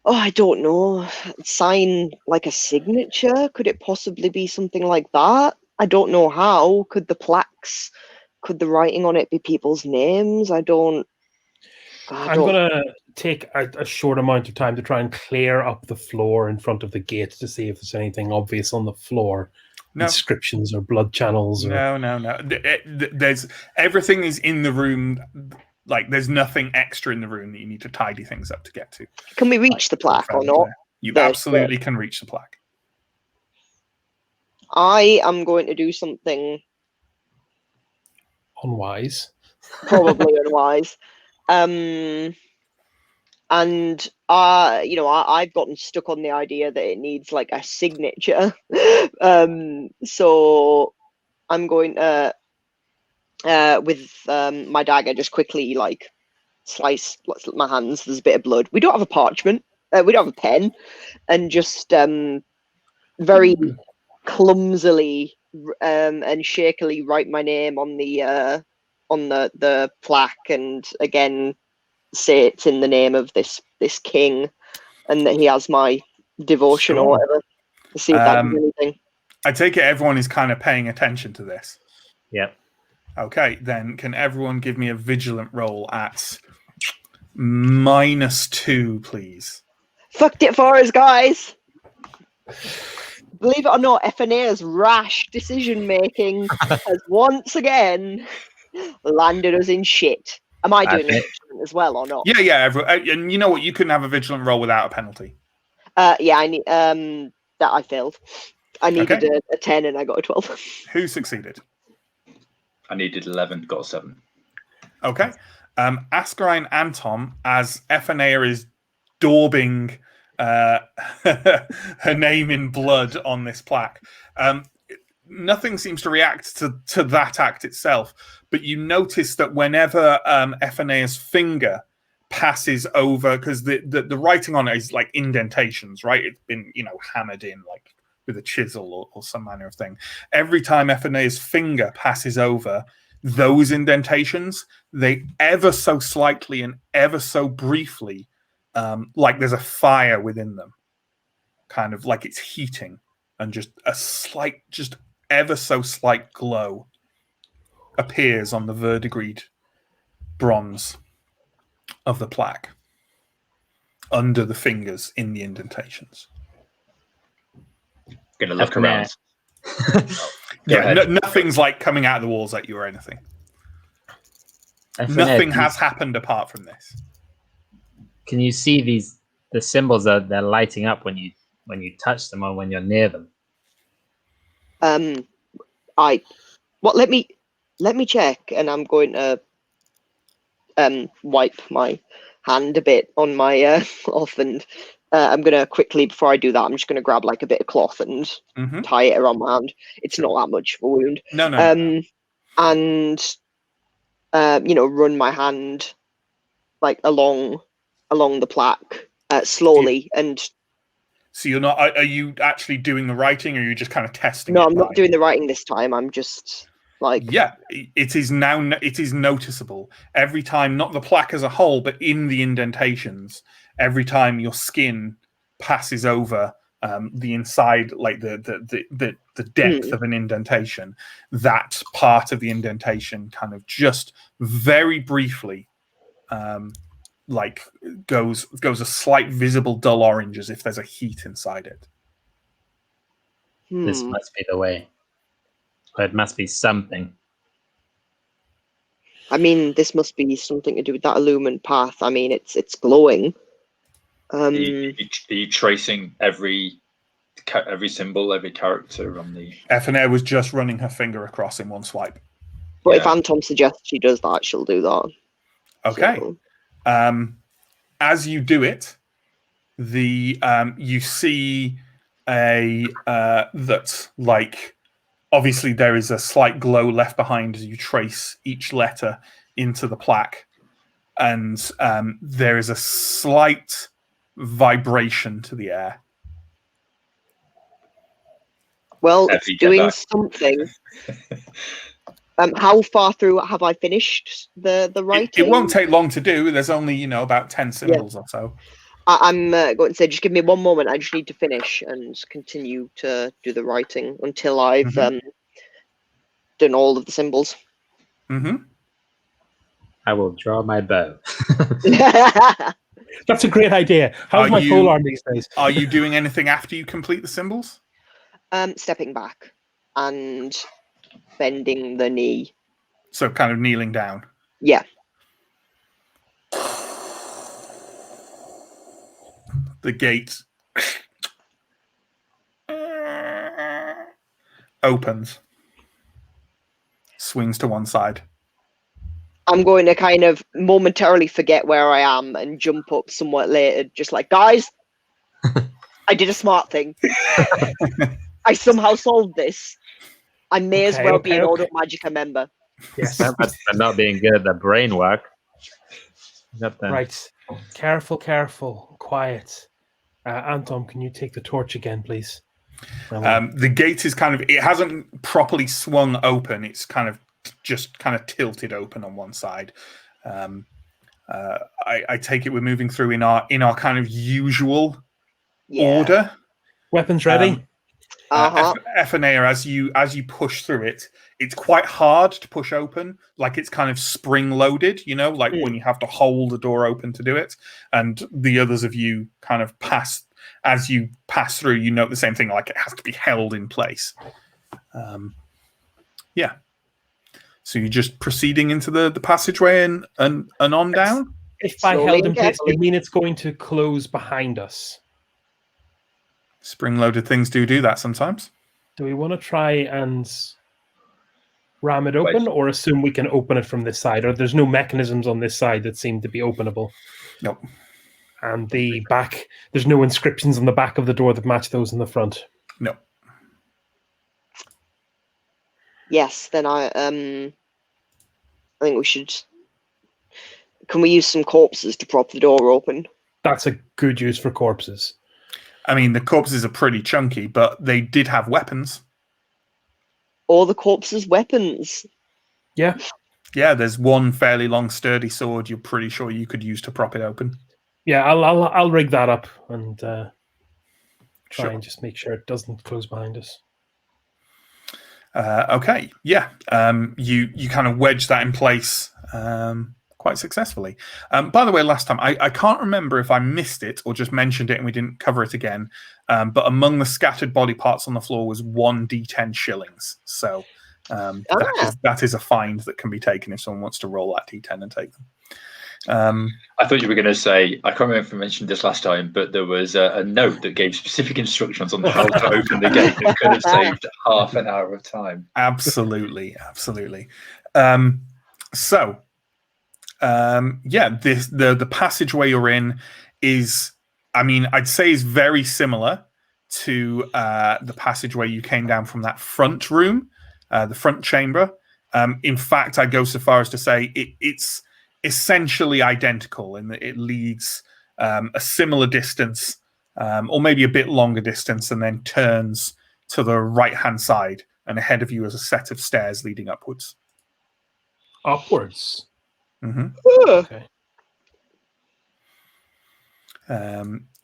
I don't know, sign like a signature? Could it possibly be something like that? I don't know how. Could the writing on it be people's names? I'm going to take a short amount of time to try and clear up the floor in front of the gate to see if there's anything obvious on the floor. No. Inscriptions or blood channels. No. There's everything is in the room. There's nothing extra in the room that you need to tidy things up to get to. Can we reach the plaque or not? You absolutely can reach the plaque. I am going to do something unwise. Probably unwise. And I've gotten stuck on the idea that it needs like a signature. So I'm going to with my dagger just quickly slice my hands. There's a bit of blood. We don't have a parchment. We don't have a pen, and just very clumsily and shakily write my name on the plaque, and again say it's in the name of this king, and that he has my devotion or whatever. To see if that does anything. I take it everyone is kind of paying attention to this. Yep. Okay, then can everyone give me a vigilant roll at -2, please? Fucked it for us, guys. Believe it or not, FNA's rash decision making has once again landed us in shit. Am I doing it as well or not? Yeah. And you know what? You couldn't have a vigilant roll without a penalty. Yeah, I need that I failed. I needed a 10 and I got a 12. Who succeeded? I needed 11, got a 7. Okay. Askarine Anton, as FNA is daubing her name in blood on this plaque. Nothing seems to react to that act itself, but you notice that whenever FNA's finger passes over, because the writing on it is like indentations, right? It's been hammered in like with a chisel or some manner of thing. Every time Ephenea's finger passes over those indentations, they ever so slightly and ever so briefly, like there's a fire within them, kind of like it's heating, and just a slight, just ever so slight glow appears on the verdigreed bronze of the plaque under the fingers in the indentations. Gonna look around. Nothing's like coming out of the walls at you or anything. Nothing has happened apart from this. Can you see the symbols they're lighting up when you touch them or when you're near them? Let me check, and I'm going to wipe my hand a bit on my cloth, and I'm gonna quickly, before I do that, I'm just gonna grab like a bit of cloth and tie it around my hand. It's not that much of a wound. No. And run my hand like along the plaque slowly. And so you're not? Are you actually doing the writing, or are you just kind of testing? No, I'm not doing the writing this time. I'm just like, yeah, it is noticeable every time, not the plaque as a whole, but in the indentations. Every time your skin passes over the inside, like the depth of an indentation, that part of the indentation kind of just very briefly, like goes a slight visible dull orange, as if there's a heat inside it. This must be the way. Or it must be something. I mean, this must be something to do with that illumined path. I mean, it's glowing. Are you tracing every symbol, every character on the? Ephenea was just running her finger across in one swipe. But if Anton suggests she does that, she'll do that. Okay. So. As you do it, you see that, like, obviously there is a slight glow left behind as you trace each letter into the plaque, and there is a slight vibration to the air. Well, it's doing something. How far through have I finished the writing? It won't take long to do. There's only about 10 symbols or so. I'm going to say, just give me one moment. I just need to finish and continue to do the writing until I've done all of the symbols. I will draw my bow. That's a great idea. How's my pole arm these days? Are you doing anything after you complete the symbols? Stepping back and bending the knee. So kind of kneeling down. Yeah. The gate opens, swings to one side. I'm going to kind of momentarily forget where I am and jump up somewhat later, just like, guys, I did a smart thing. I somehow solved this. I may as well be an Order of Magica member. Yes. But not being good at the brain work. Right. Careful. Quiet. Anton, can you take the torch again, please? The gate is it hasn't properly swung open. It's just tilted open on one side. I take it we're moving through in our kind of usual order. Weapons ready. Ephenea, as you push through it, it's quite hard to push open. Like it's kind of spring loaded, when you have to hold the door open to do it. And the others of you kind of as you pass through, you note the same thing. Like it has to be held in place. So you're just proceeding into the passageway and on down. If by held in place, you mean it's going to close behind us? Spring-loaded things do that sometimes. Do we want to try and ram it open, or assume we can open it from this side? Or there's no mechanisms on this side that seem to be openable? Nope. And the back, there's no inscriptions on the back of the door that match those in the front? No. Yes, then I think we should. Can we use some corpses to prop the door open? That's a good use for corpses. I mean, the corpses are pretty chunky, but they did have weapons. Or the corpses' weapons. Yeah. Yeah, there's one fairly long, sturdy sword you're pretty sure you could use to prop it open. Yeah, I'll rig that up and try Sure. and just make sure it doesn't close behind us. Okay, yeah. You kind of wedge that in place quite successfully. By the way, last time, I can't remember if I missed it or just mentioned it and we didn't cover it again, but among the scattered body parts on the floor was 1d10 shillings. So that is a find that can be taken if someone wants to roll that d10 and take them. I thought you were going to say, I can't remember if I mentioned this last time, but there was a note that gave specific instructions on how to open the gate that could have saved half an hour of time. Absolutely. The passageway you're in is, I mean, I'd say is very similar to the passageway you came down from that front room, the front chamber. In fact, I'd go so far as to say it's essentially identical in that it leads a similar distance or maybe a bit longer distance and then turns to the right-hand side, and ahead of you is a set of stairs leading upwards. Upwards? Mm-hmm. Okay.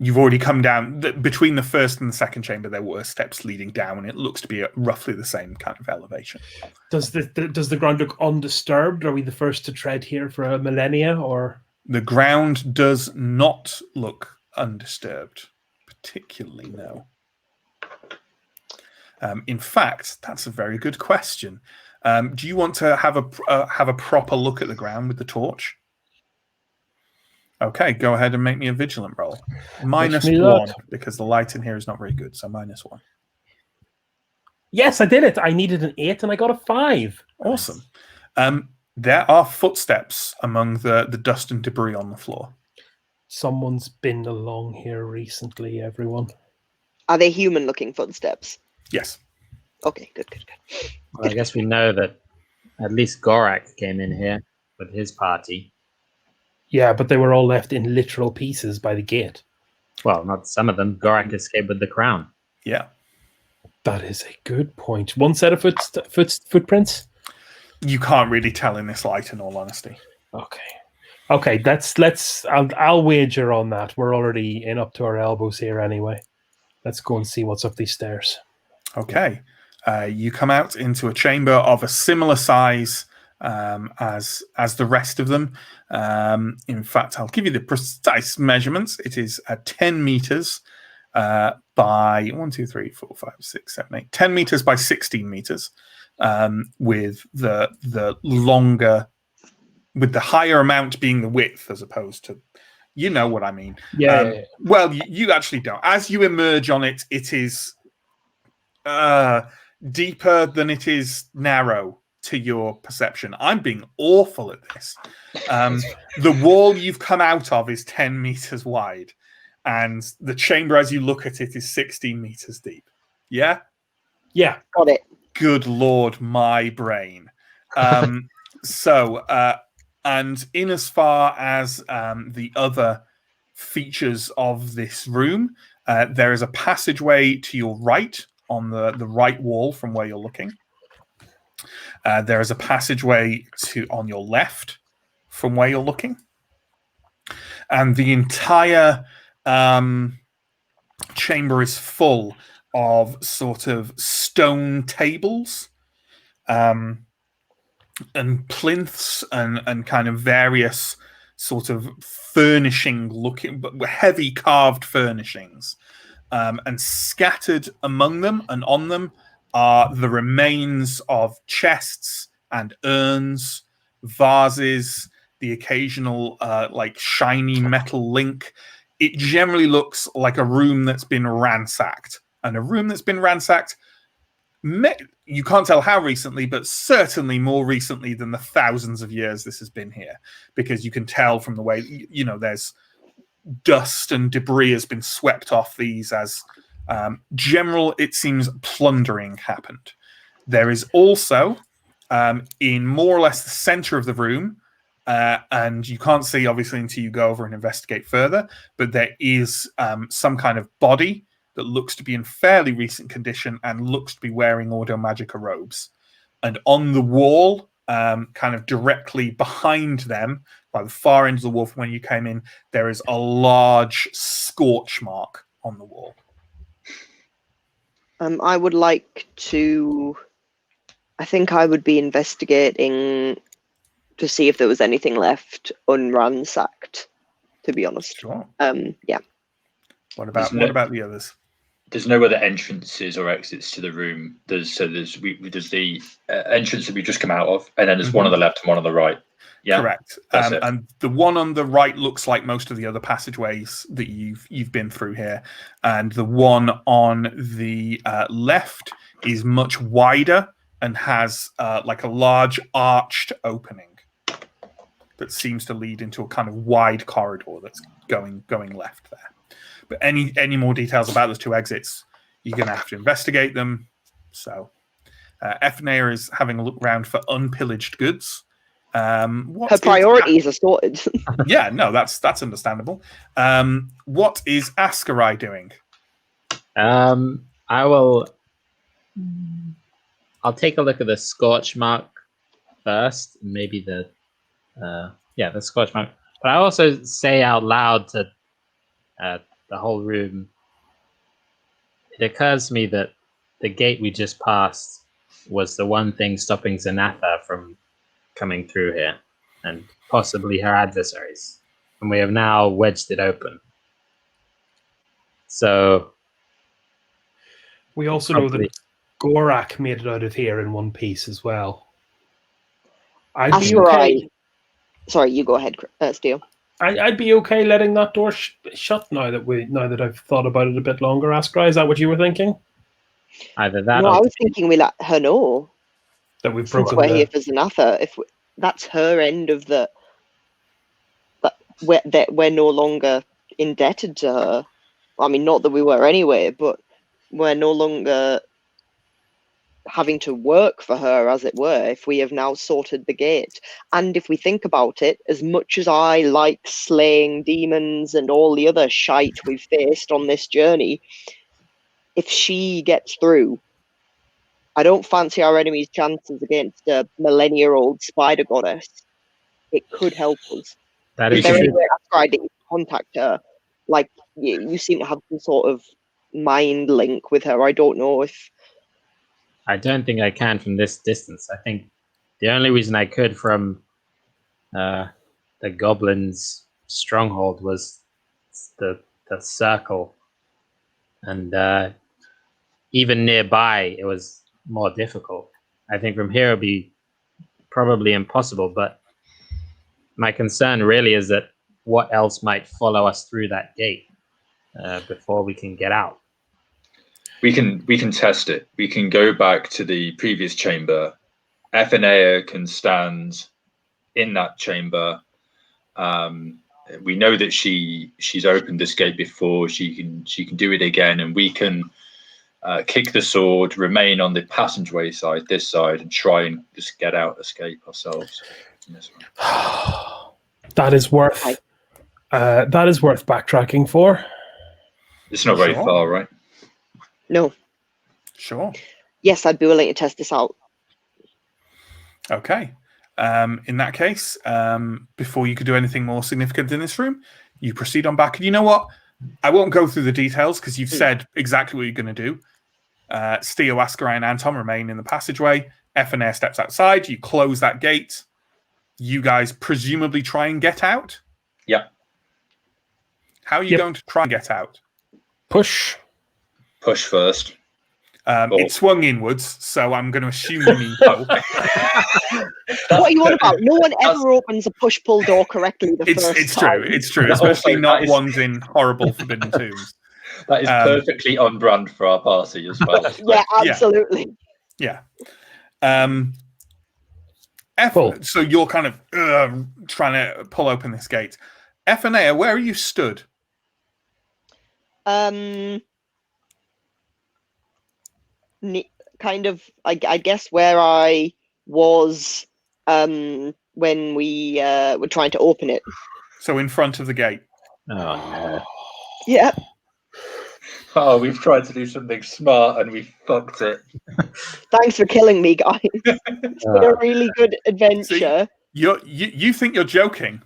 You've already come down. Between the first and the second chamber, there were steps leading down, and it looks to be at roughly the same kind of elevation. Does the ground look undisturbed? Are we the first to tread here for a millennia, or the ground does not look undisturbed, particularly no. In fact, that's a very good question. Do you want to have a proper look at the ground with the torch? Okay, go ahead and make me a vigilant roll. -1, because the light in here is not very good, so -1. Yes, I did it. I needed an 8 and I got a 5. Awesome. There are footsteps among the dust and debris on the floor. Someone's been along here recently, everyone. Are they human-looking footsteps? Yes. Okay, good. Well, I guess we know that at least Gorak came in here with his party. Yeah, but they were all left in literal pieces by the gate. Well, not some of them. Gorak escaped with the crown. Yeah. That is a good point. One set of footprints? You can't really tell in this light, in all honesty. Okay. I'll wager on that. We're already in up to our elbows here anyway. Let's go and see what's up these stairs. Okay. You come out into a chamber of a similar size as the rest of them. In fact, I'll give you the precise measurements. It is 10 meters by 1, 2, 3, 4, 5, 6, 7, 8. 10 meters by 16 meters, with the longer, with the higher amount being the width as opposed to, you know what I mean. Yeah. Well, you actually don't. As you emerge on it, it is deeper than it is narrow to your perception. I'm being awful at this. The wall you've come out of is 10 meters wide, and the chamber as you look at it is 16 meters deep. Yeah? Yeah. Got it. Good Lord, my brain. And in as far as the other features of this room, there is a passageway to your right on the right wall from where you're looking. There is a passageway on your left from where you're looking. And the entire chamber is full of sort of stone tables and plinths and kind of various sort of furnishing looking, but heavy carved furnishings. And scattered among them and on them are the remains of chests and urns, vases, the occasional like shiny metal link. It generally looks like a room that's been ransacked. And a room that's been ransacked, you can't tell how recently, but certainly more recently than the thousands of years this has been here. Because you can tell from the way, there's dust and debris has been swept off these as it seems plundering happened. There is also in more or less the center of the room, and you can't see obviously until you go over and investigate further, but there is some kind of body that looks to be in fairly recent condition and looks to be wearing Ordo Magica robes. And on the wall, kind of directly behind them, by the far end of the wall from when you came in, there is a large scorch mark on the wall. I would like to... I think I would be investigating to see if there was anything left unransacked, to be honest. Sure. Yeah. What about the others? There's no other entrances or exits to the room. There's the entrance that we just come out of, and then there's one on the left and one on the right. Yeah, correct. And the one on the right looks like most of the other passageways that you've been through here, and the one on the left is much wider and has like a large arched opening that seems to lead into a kind of wide corridor that's going left there. But any more details about those two exits, you're going to have to investigate them. So, Ephenea is having a look around for unpillaged goods. Her priorities are sorted. Yeah, no, that's understandable. What is Askarai doing? I'll take a look at the scorch mark first, maybe the scorch mark. But I also say out loud to the whole room, it occurs to me that the gate we just passed was the one thing stopping Zanatha from coming through here, and possibly her adversaries. And we have now wedged it open. So we also know that Gorak made it out of here in one piece as well. I'd be okay. Sorry, you go ahead, Steele. I'd be okay letting that door shut now that I've thought about it a bit longer. Askra, is that what you were thinking? Either that. No, I was thinking we let her know that we've broken. We're here for Zanatha. If that's her end of that we're no longer indebted to her. I mean, not that we were anyway, but we're no longer having to work for her, as it were, if we have now sorted the gate. And if we think about it, as much as I like slaying demons and all the other shite we've faced on this journey, if she gets through, I don't fancy our enemy's chances against a millennia-old spider goddess. It could help us. That is true. I didn't contact her. Like, you seem to have some sort of mind link with her. I don't know if... I don't think I can from this distance. I think the only reason I could from the goblin's stronghold was the circle. And even nearby, it was more difficult. I think from here it would be probably impossible. But my concern really is that what else might follow us through that gate before we can get out. We can test it. We can go back to the previous chamber. Ephenea can stand in that chamber. We know that she's opened this gate before. She can do it again, and we can kick the sword, remain on the passageway side, this side, and try and just get out, escape ourselves. That is worth backtracking for. It's not very far, right? No. Sure. Yes, I'd be willing to test this out. Okay. In that case, before you could do anything more significant in this room, you proceed on back. And you know what? I won't go through the details because you've said exactly what you're going to do. Steo, Askarai, and Anton remain in the passageway. Ephenea steps outside. You close that gate. You guys presumably try and get out? Yeah. How are you going to try and get out? Push first. It swung inwards, so I'm going to assume you mean no. What are you on about? No one ever opens a push-pull door correctly the first time. It's true, especially not ones in horrible Forbidden Tombs. That is perfectly on brand for our party as well. Yeah, absolutely. Yeah. So you're kind of trying to pull open this gate. Ephenea, where are you stood? Kind of, I guess, where I was when we were trying to open it. So in front of the gate. Oh no! Yeah. Oh, we've tried to do something smart and we fucked it. Thanks for killing me, guys. It's been a really good adventure. You think you're joking?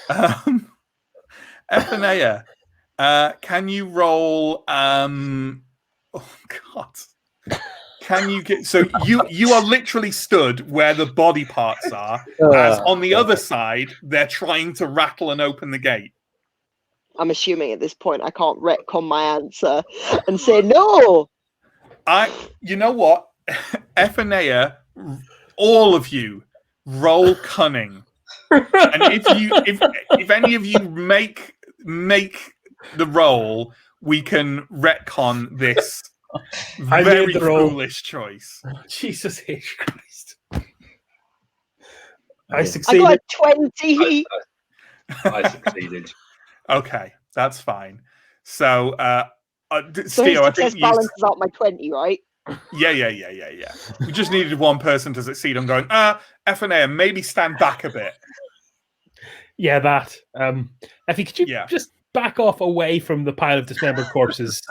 God. Ephenea, can you roll? Oh God. Can you get you are literally stood where the body parts are, as on the other side they're trying to rattle and open the gate. I'm assuming at this point I can't retcon my answer and say no. You know what, Ephenea, all of you roll cunning, and if any of you make the roll, we can retcon this. Very foolish choice. Jesus H. Christ. I I succeeded. got a 20. I succeeded. Okay, that's fine. So, So his Steo, I think success balances out my 20, right? Yeah. We just needed one person to succeed on going, Ephenea, maybe stand back a bit. Yeah, that. Effie, could you just back off away from the pile of dismembered corpses?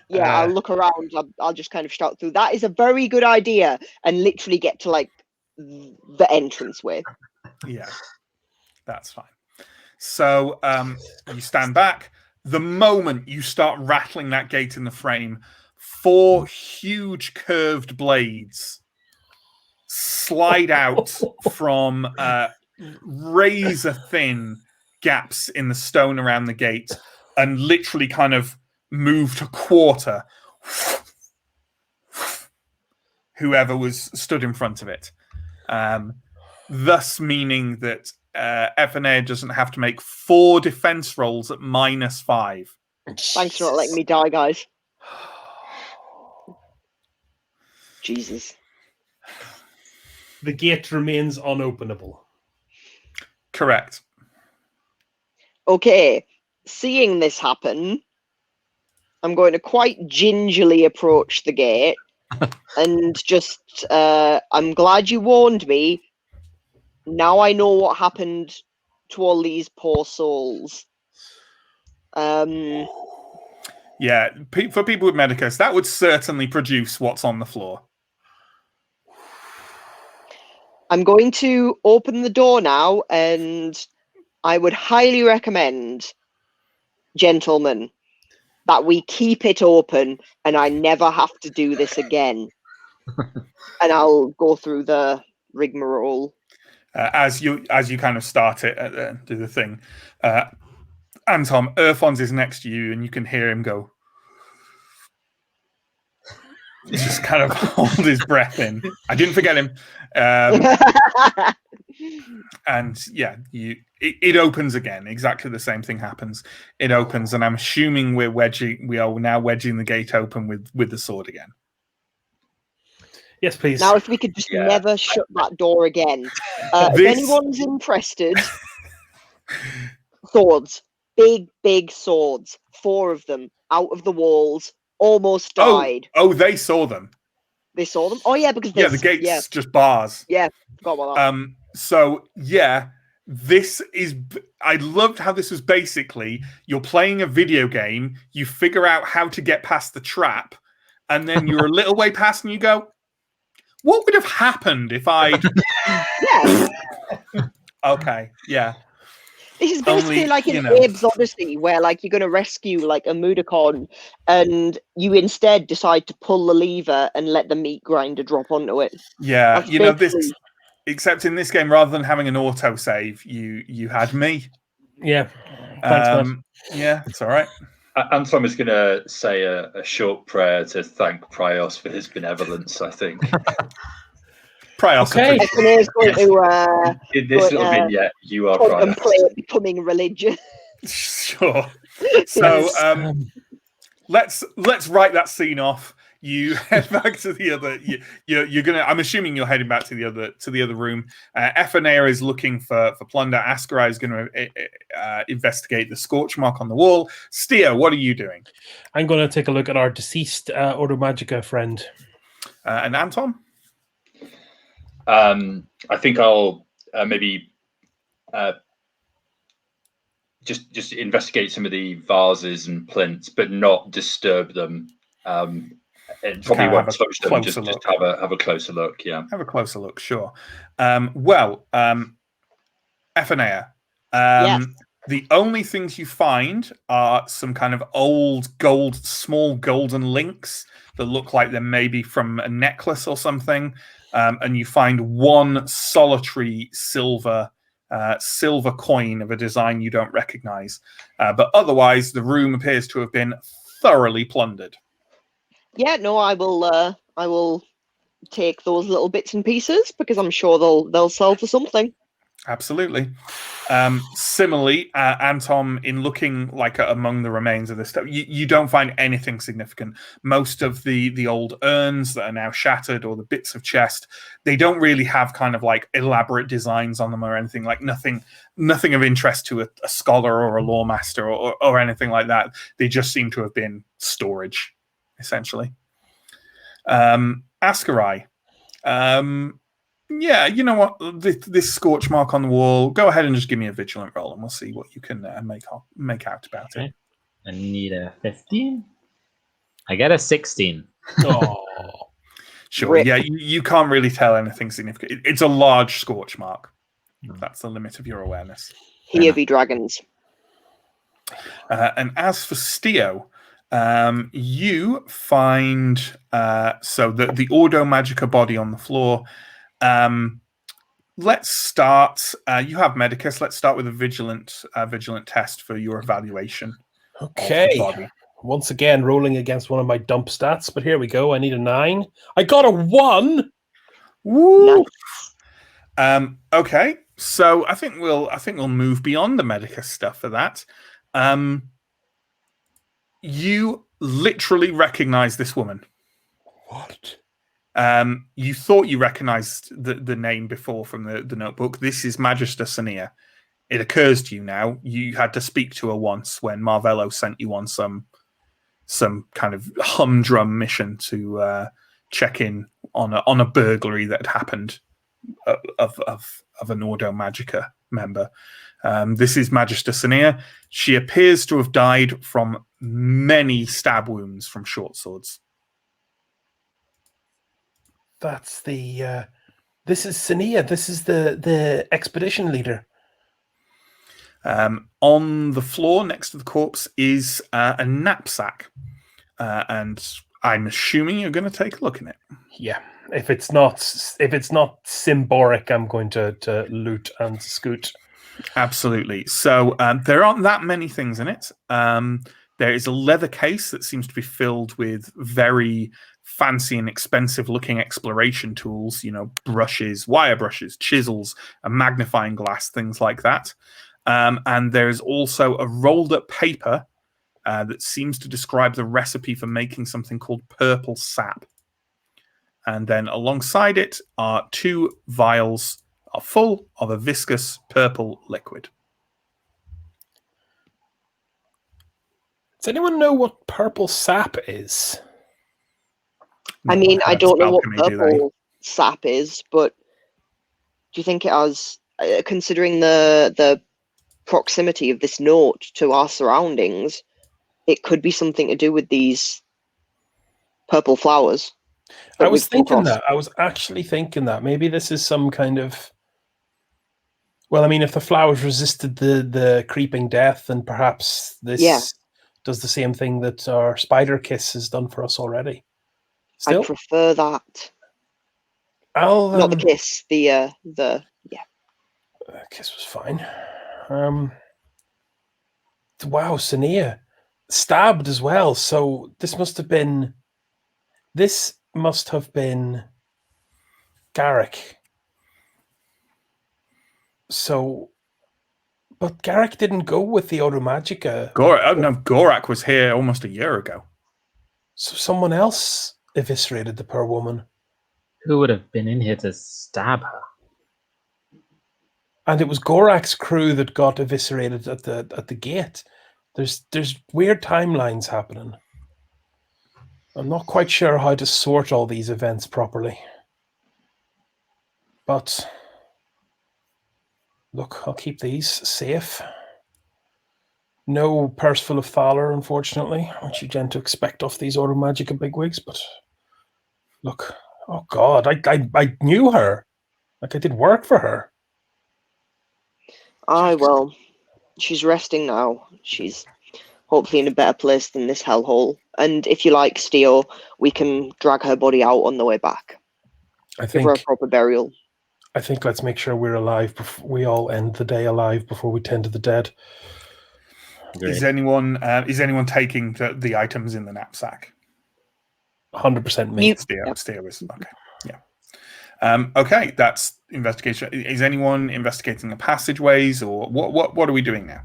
Yeah, I'll look around. I'll just kind of shout through. That is a very good idea, and literally get to like the entranceway. Yeah, that's fine. So you stand back. The moment you start rattling that gate in the frame, 4 huge curved blades slide out from razor thin gaps in the stone around the gate and literally kind of move to quarter whoever was stood in front of it. Thus meaning that Ephenea doesn't have to make 4 defense rolls at -5. Thanks for not letting me die, guys. Jesus. The gate remains unopenable. Correct. Okay, seeing this happen, I'm going to quite gingerly approach the gate and just, I'm glad you warned me. Now I know what happened to all these poor souls. Yeah, for people with Medicus, that would certainly produce what's on the floor. I'm going to open the door now, and I would highly recommend, gentlemen, that we keep it open and I never have to do this again. And I'll go through the rigmarole. As you kind of start it, do the thing. Anton, Irfon's is next to you, and you can hear him go. Just kind of hold his breath in. I didn't forget him. And yeah, it opens again. Exactly the same thing happens. It opens, and I'm assuming we are now wedging the gate open with the sword again. Yes, please. Now, if we could just never shut that door again. If anyone's interested, swords. Big swords. 4 of them out of the walls. Almost died. Oh, they saw them. They saw them? Oh, yeah, because the gate's just bars. Yeah, forgot about that. So, yeah, this is... I loved how this was basically, you're playing a video game, you figure out how to get past the trap, and then you're a little way past and you go, what would have happened if I'd... Yeah. Okay, yeah. This is basically like in Abe's Odyssey, where like you're going to rescue like a Mudokon, and you instead decide to pull the lever and let the meat grinder drop onto it. Yeah, That's this. Except in this game, rather than having an auto save, you had me. Yeah, thanks, man. Yeah, it's all right. Anton is going to say a short prayer to thank Prios for his benevolence, I think. Prios. Okay. Ephenea's going to in this little vignette, you are contemplate becoming religious. Sure. So let's write that scene off. You head back to the other. You're gonna. I'm assuming you're heading back to the other room. Ephenea is looking for plunder. Askarai is going to investigate the scorch mark on the wall. Steo, what are you doing? I'm going to take a look at our deceased Ordo Magica friend. And Anton. I think I'll maybe just investigate some of the vases and plinths, but not disturb them. It probably kinda won't have a touch them. closer Just look. have a closer look. Yeah. Have a closer look, sure. Well, Ephanea, Yes. the only things you find are some kind of old small golden links that look like they're maybe from a necklace or something. And you find one solitary silver coin of a design you don't recognize. But otherwise, the room appears to have been thoroughly plundered. Yeah, no, I will take those little bits and pieces because I'm sure they'll sell for something. Absolutely. Similarly, Anton, in looking like among the remains of this stuff, you don't find anything significant. Most of the old urns that are now shattered, or the bits of chest, they don't really have kind of like elaborate designs on them or anything. Like nothing of interest to a scholar or a lore master or anything like that. They just seem to have been storage, essentially. Ascarai. Yeah, you know what? This scorch mark on the wall. Go ahead and just give me a vigilant roll, and we'll see what you can make out about it. Okay. I need a 15. I get a 16. Oh, Sure. Rip. Yeah, you can't really tell anything significant. It's a large scorch mark. That's the limit of your awareness. Here be dragons. And as for Steo, you find so the Ordo Magica body on the floor. Let's start. You have Medicus. Let's start with a vigilant test for your evaluation. okay. Of the body. Once again, rolling against one of my dump stats, but here we go. I need a 9. I got a 1. Woo! Okay, so I think we'll move beyond the Medicus stuff for that. You literally recognize this woman. What? You thought you recognized the name before from the notebook. This is Magister Sania. It occurs to you now. You had to speak to her once when Marvello sent you on some kind of humdrum mission to check in on a burglary that had happened of an Ordo Magica member. This is Magister Sania. She appears to have died from many stab wounds from short swords. That's the. This is Sania. This is the expedition leader. On the floor next to the corpse is a knapsack, and I'm assuming you're going to take a look in it. Yeah. If it's not symbolic, I'm going to loot and scoot. Absolutely. So there aren't that many things in it. There is a leather case that seems to be filled with very fancy and expensive looking exploration tools, brushes, wire brushes, chisels, a magnifying glass, things like that. And there's also a rolled up paper that seems to describe the recipe for making something called purple sap. And then alongside it are 2 vials are full of a viscous purple liquid. Does anyone know what purple sap is? I mean, I don't know what alchemy, purple sap is, but do you think it has, considering the proximity of this note to our surroundings, it could be something to do with these purple flowers? I was thinking that. I was actually thinking that. Maybe this is some kind of... Well, I mean, if the flowers resisted the creeping death, then perhaps this does the same thing that our spider kiss has done for us already. Still? I prefer that. Not the kiss, the kiss was fine. Wow, Sania stabbed as well. So this must have been Garrick. So, but Garrick didn't go with the Ordo Magica. Gorak was here almost a year ago. So someone else eviscerated the poor woman. Who would have been in here to stab her? And it was Gorak's crew that got eviscerated at the gate. There's weird timelines happening. I'm not quite sure how to sort all these events properly. But look, I'll keep these safe. No purse full of thaler, unfortunately, which you tend to expect off these auto magic and bigwigs. But look, oh god, I knew her. Like I did work for her. Aye, well, she's resting now. She's hopefully in a better place than this hellhole. And if you like, Steel, we can drag her body out on the way back. I Give her a think proper burial. let's make sure we're alive. We all end the day alive before we tend to the dead. Is anyone taking the items in the knapsack? 100% me. Steer is okay. Yeah. Okay, that's investigation. Is anyone investigating the passageways, or what are we doing now?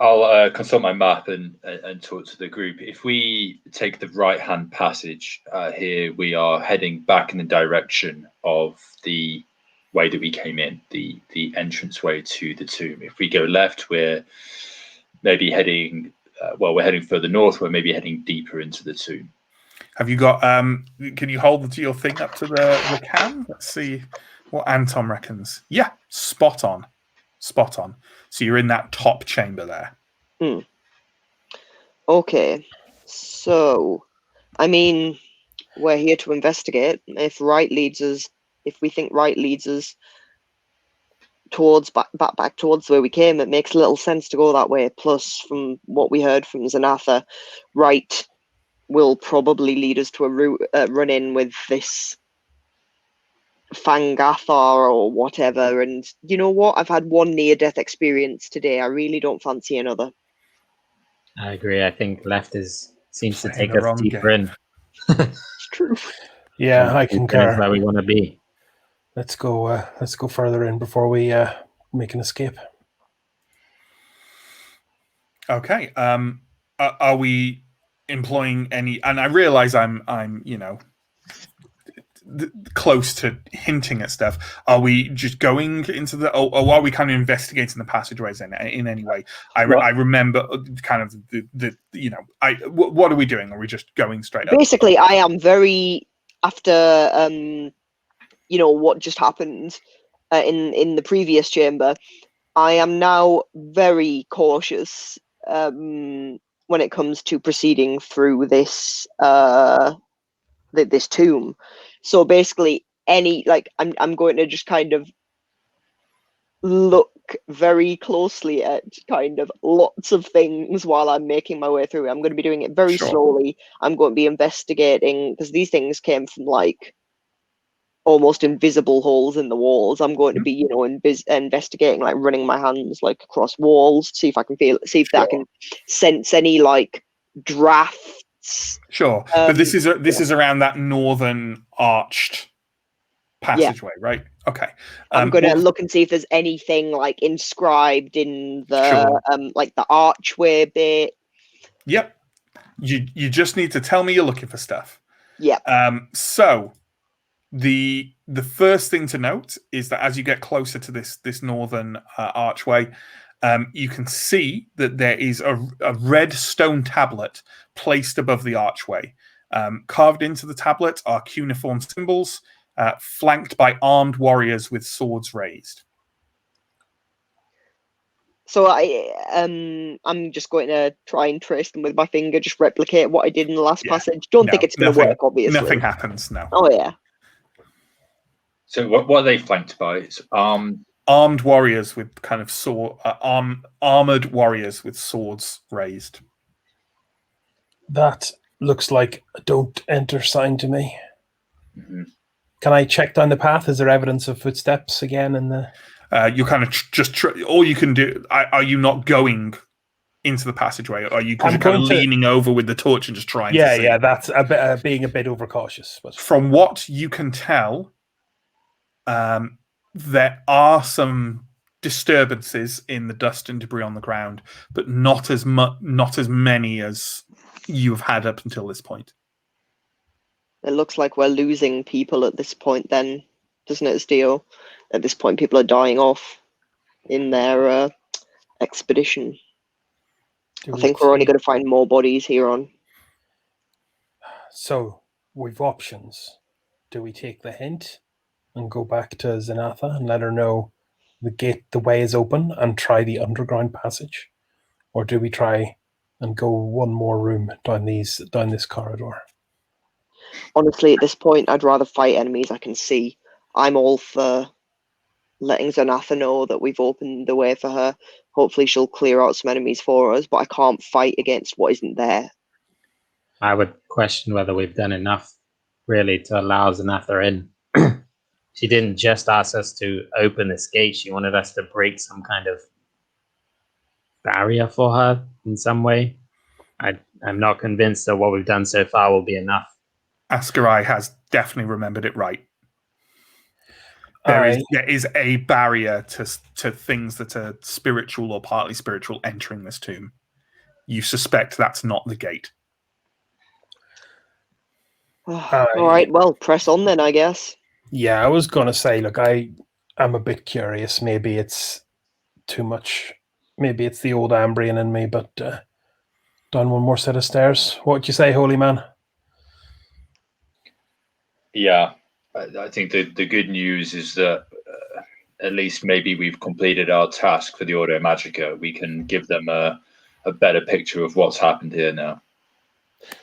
I'll consult my map and talk to the group. If we take the right-hand passage here, we are heading back in the direction of the way that we came in, the entranceway to the tomb. If we go left, we're maybe heading, we're heading further north. We're maybe heading deeper into the tomb. Have you got? Can you hold your thing up to the cam? Let's see what Anton reckons. Yeah, spot on. So you're in that top chamber there. Okay, so I mean, we're here to investigate. If we think right leads us towards back towards where we came, it makes little sense to go that way. Plus, from what we heard from Zanatha, right will probably lead us to a run-in with this Fangathar or whatever. And you know what? I've had one near-death experience today. I really don't fancy another. I agree. I think left seems to Playing take the us wrong deeper in. It's true. Yeah, I That's concur. where we want to be. Let's go further in before we make an escape. Okay. Are we employing any? And I realize I'm close to hinting at stuff. Are we just going into the, or are we kind of investigating the passageways in any way? I remember kind of what are we doing? Are we just going straight up? Basically, I am very after what just happened in the previous chamber. I am now very cautious when it comes to proceeding through this this tomb. So basically, I'm going to just kind of look very closely at kind of lots of things while I'm making my way through. I'm going to be doing it very slowly. I'm going to be investigating because these things came from like almost invisible holes in the walls. I'm going to be, investigating, like running my hands like across walls, see if I can I can sense any like drafts. Sure, but this is around that northern arched passageway, right? Okay. I'm going to look and see if there's anything like inscribed in the like the archway bit. Yep. You just need to tell me you're looking for stuff. Yep. So the first thing to note is that as you get closer to this northern archway, you can see that there is a red stone tablet placed above the archway. Carved into the tablet are cuneiform symbols, flanked by armed warriors with swords raised. So I'm just going to try and trace them with my finger, just replicate what I did in the last passage. Don't think it's going to work, obviously. Nothing happens, no. Oh, yeah. So what are they flanked by? It's armed warriors with kind of armored warriors with swords raised. That looks like a don't enter sign to me. Mm-hmm. Can I check down the path? Is there evidence of footsteps again in the? You kind of all you can do. Are you not going into the passageway? Are you kind of leaning over with the torch and just trying? Yeah, to see? Yeah. That's a bit, being a bit overcautious. But from what you can tell, there are some disturbances in the dust and debris on the ground, but not as many as you've had up until this point. It looks like we're losing people at this point then, doesn't it, Steel? At this point, people are dying off in their expedition. I think we're only going to find more bodies here on. So, we've options. Do we take the hint and go back to Zanatha and let her know the way is open and try the underground passage, or do we try and go one more room down this corridor? Honestly, at this point, I'd rather fight enemies I can see. I'm all for letting Zanatha know that we've opened the way for her. Hopefully she'll clear out some enemies for us, but I can't fight against what isn't there. I would question whether we've done enough really to allow Zanatha in. She didn't just ask us to open this gate, she wanted us to break some kind of barrier for her in some way. I'm not convinced that what we've done so far will be enough. Ascarai has definitely remembered it right. There is a barrier to things that are spiritual or partly spiritual entering this tomb. You suspect that's not the gate. All right, well, press on then, I guess. Yeah, I was going to say, look, I'm a bit curious. Maybe it's too much. Maybe it's the old Ambrian in me, but down one more set of stairs. What would you say, holy man? Yeah, I think the good news is that at least maybe we've completed our task for the Ordo Magica. We can give them a better picture of what's happened here now.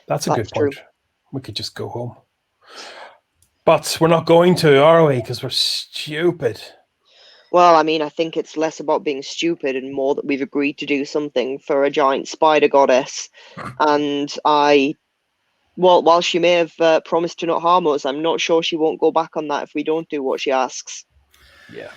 That's a good point. True. We could just go home. But we're not going to, are we? Because we're stupid. Well, I mean, I think it's less about being stupid and more that we've agreed to do something for a giant spider goddess. And while she may have promised to not harm us, I'm not sure she won't go back on that if we don't do what she asks. Yeah.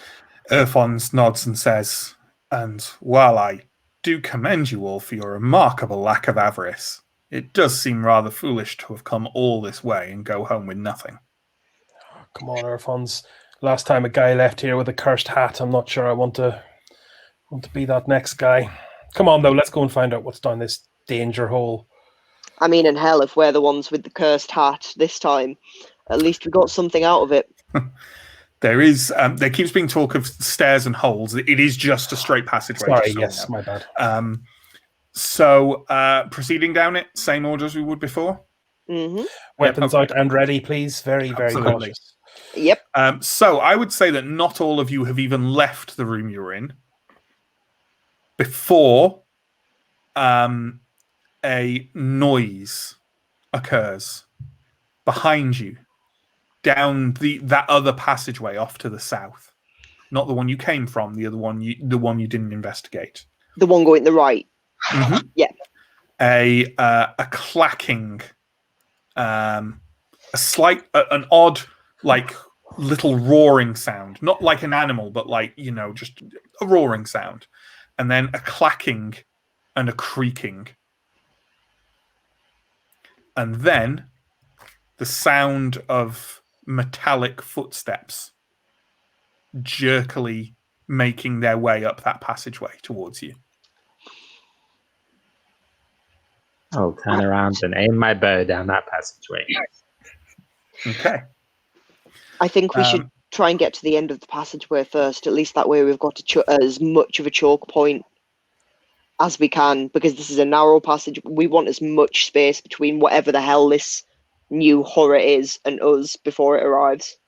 Erfons nods and says, and while I do commend you all for your remarkable lack of avarice, it does seem rather foolish to have come all this way and go home with nothing. Oh, come on, Erfons. Last time a guy left here with a cursed hat, I'm not sure I want to be that next guy. Come on, though, let's go and find out what's down this danger hole. I mean, in hell, if we're the ones with the cursed hat this time, at least we got something out of it. There keeps being talk of stairs and holes. It is just a straight passageway. Sorry, yes, my bad. So proceeding down it, same order as we would before. Mm-hmm. Weapons out and ready, please. Very, very cautious. Yep. So I would say that not all of you have even left the room you're in before a noise occurs behind you down that other passageway off to the south. Not the one you came from, the one you didn't investigate. The one going to the right. Mm-hmm. Yeah. A clacking, an odd, like, little roaring sound. Not like an animal, but like, just a roaring sound. And then a clacking and a creaking. And then the sound of metallic footsteps jerkily making their way up that passageway towards you. I'll turn around and aim my bow down that passageway. Okay. I think we should try and get to the end of the passageway first. At least that way we've got as much of a choke point as we can, because this is a narrow passage. We want as much space between whatever the hell this new horror is and us before it arrives.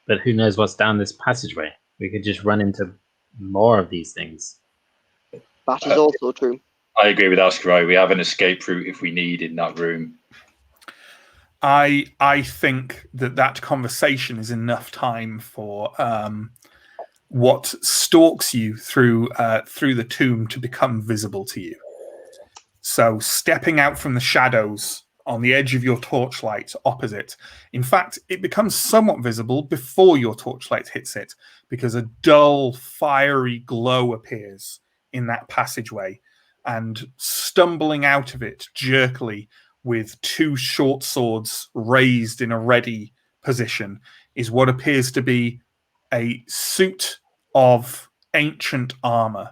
But who knows what's down this passageway? We could just run into more of these things. That is also true. I agree with Ascarai. We have an escape route if we need in that room. I think that conversation is enough time for what stalks you through the tomb to become visible to you. So stepping out from the shadows on the edge of your torchlight opposite. In fact, it becomes somewhat visible before your torchlight hits it, because a dull, fiery glow appears in that passageway, and stumbling out of it jerkily with two short swords raised in a ready position is what appears to be a suit of ancient armor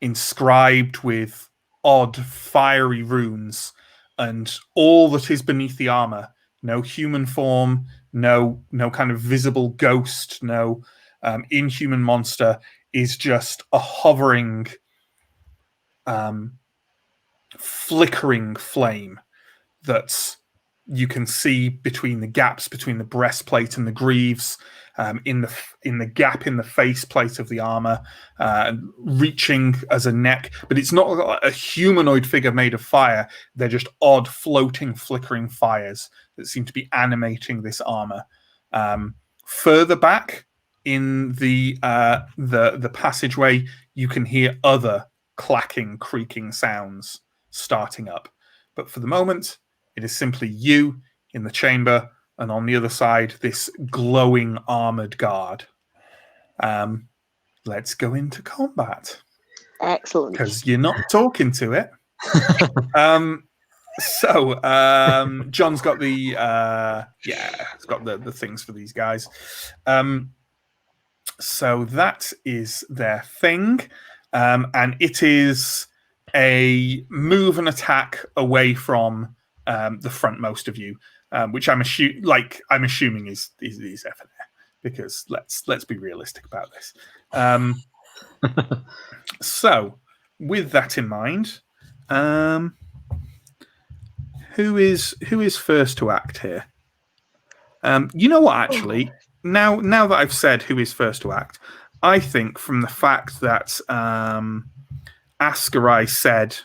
inscribed with odd fiery runes, and all that is beneath the armor, no human form, no kind of visible ghost, no inhuman monster, is just a hovering, flickering flame that's You can see between the gaps between the breastplate and the greaves, in the gap in the faceplate of the armor, reaching as a neck. But it's not a humanoid figure made of fire. They're just odd, floating, flickering fires that seem to be animating this armor. Further back in the passageway, you can hear other clacking, creaking sounds starting up. But for the moment, it is simply you in the chamber, and on the other side, this glowing armored guard. Let's go into combat. Excellent. Because you're not talking to it. John's got it's got the things for these guys. So that is their thing. And it is a move and attack away from the frontmost of you, which I'm assuming is F&F, because let's be realistic about this. So, with that in mind, who is first to act here? You know what? Actually, now that I've said who is first to act, I think from the fact that Ascarai said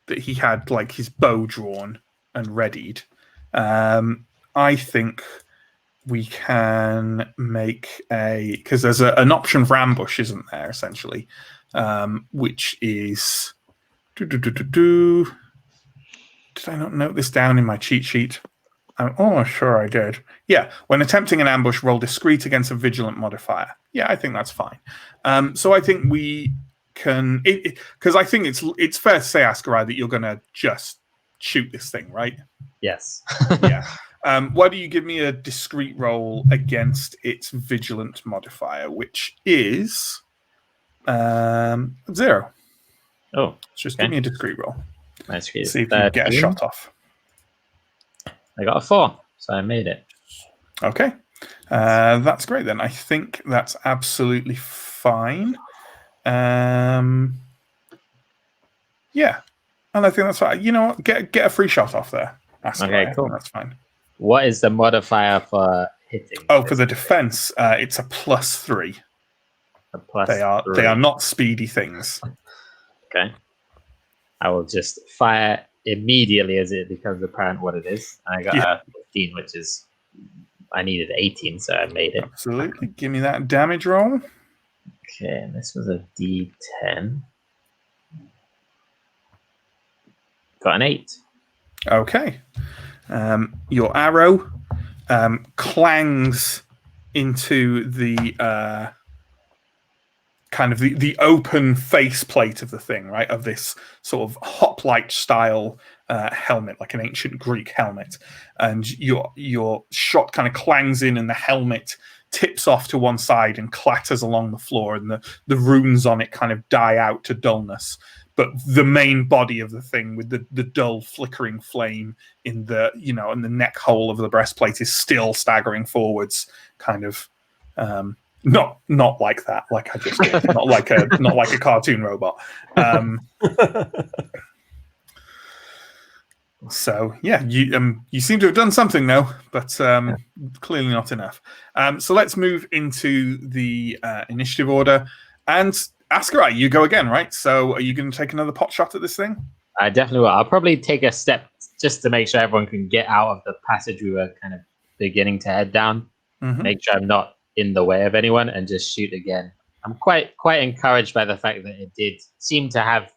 that he had like his bow drawn and readied, I think we can make because there's an option for ambush, isn't there? Essentially, which is Did I not note this down in my cheat sheet? Oh, sure I did. Yeah, when attempting an ambush, roll discreet against a vigilant modifier. Yeah, I think that's fine. So I think we can, because I think it's fair to say, Ascarai, that you're going to just shoot this thing, right? Yes. Yeah. Why do you give me a discreet roll against its vigilant modifier, which is 0. Oh, just give me a discreet roll. Nice. See if you can get a shot off. I got a 4, so I made it. Okay. That's great then. I think that's absolutely fine. Yeah. And I think that's fine. You know what? Get a free shot off there. Okay, cool. That's fine. What is the modifier for hitting? Oh, for the defense, it's a +3. A +3. They are not speedy things. Okay. I will just fire immediately as it becomes apparent what it is. I got a 15, which is I needed 18, so I made it. Absolutely. Give me that damage roll. Okay, and this was a D10. Got an 8. Okay. Your arrow clangs into the kind of the open faceplate of the thing, right? Of this sort of hoplite style helmet, like an ancient Greek helmet. And your shot kind of clangs in, and the helmet tips off to one side and clatters along the floor, and the runes on it kind of die out to dullness. But the main body of the thing, with the dull flickering flame in the in the neck hole of the breastplate, is still staggering forwards, kind of not like that, like I just did, not like a cartoon robot. So yeah, you seem to have done something though, but clearly not enough. So let's move into the initiative order, and Ascarai, you go again, right? So are you going to take another pot shot at this thing? I definitely will. I'll probably take a step just to make sure everyone can get out of the passage we were kind of beginning to head down. Mm-hmm. Make sure I'm not in the way of anyone, and just shoot again. I'm quite encouraged by the fact that it did seem to have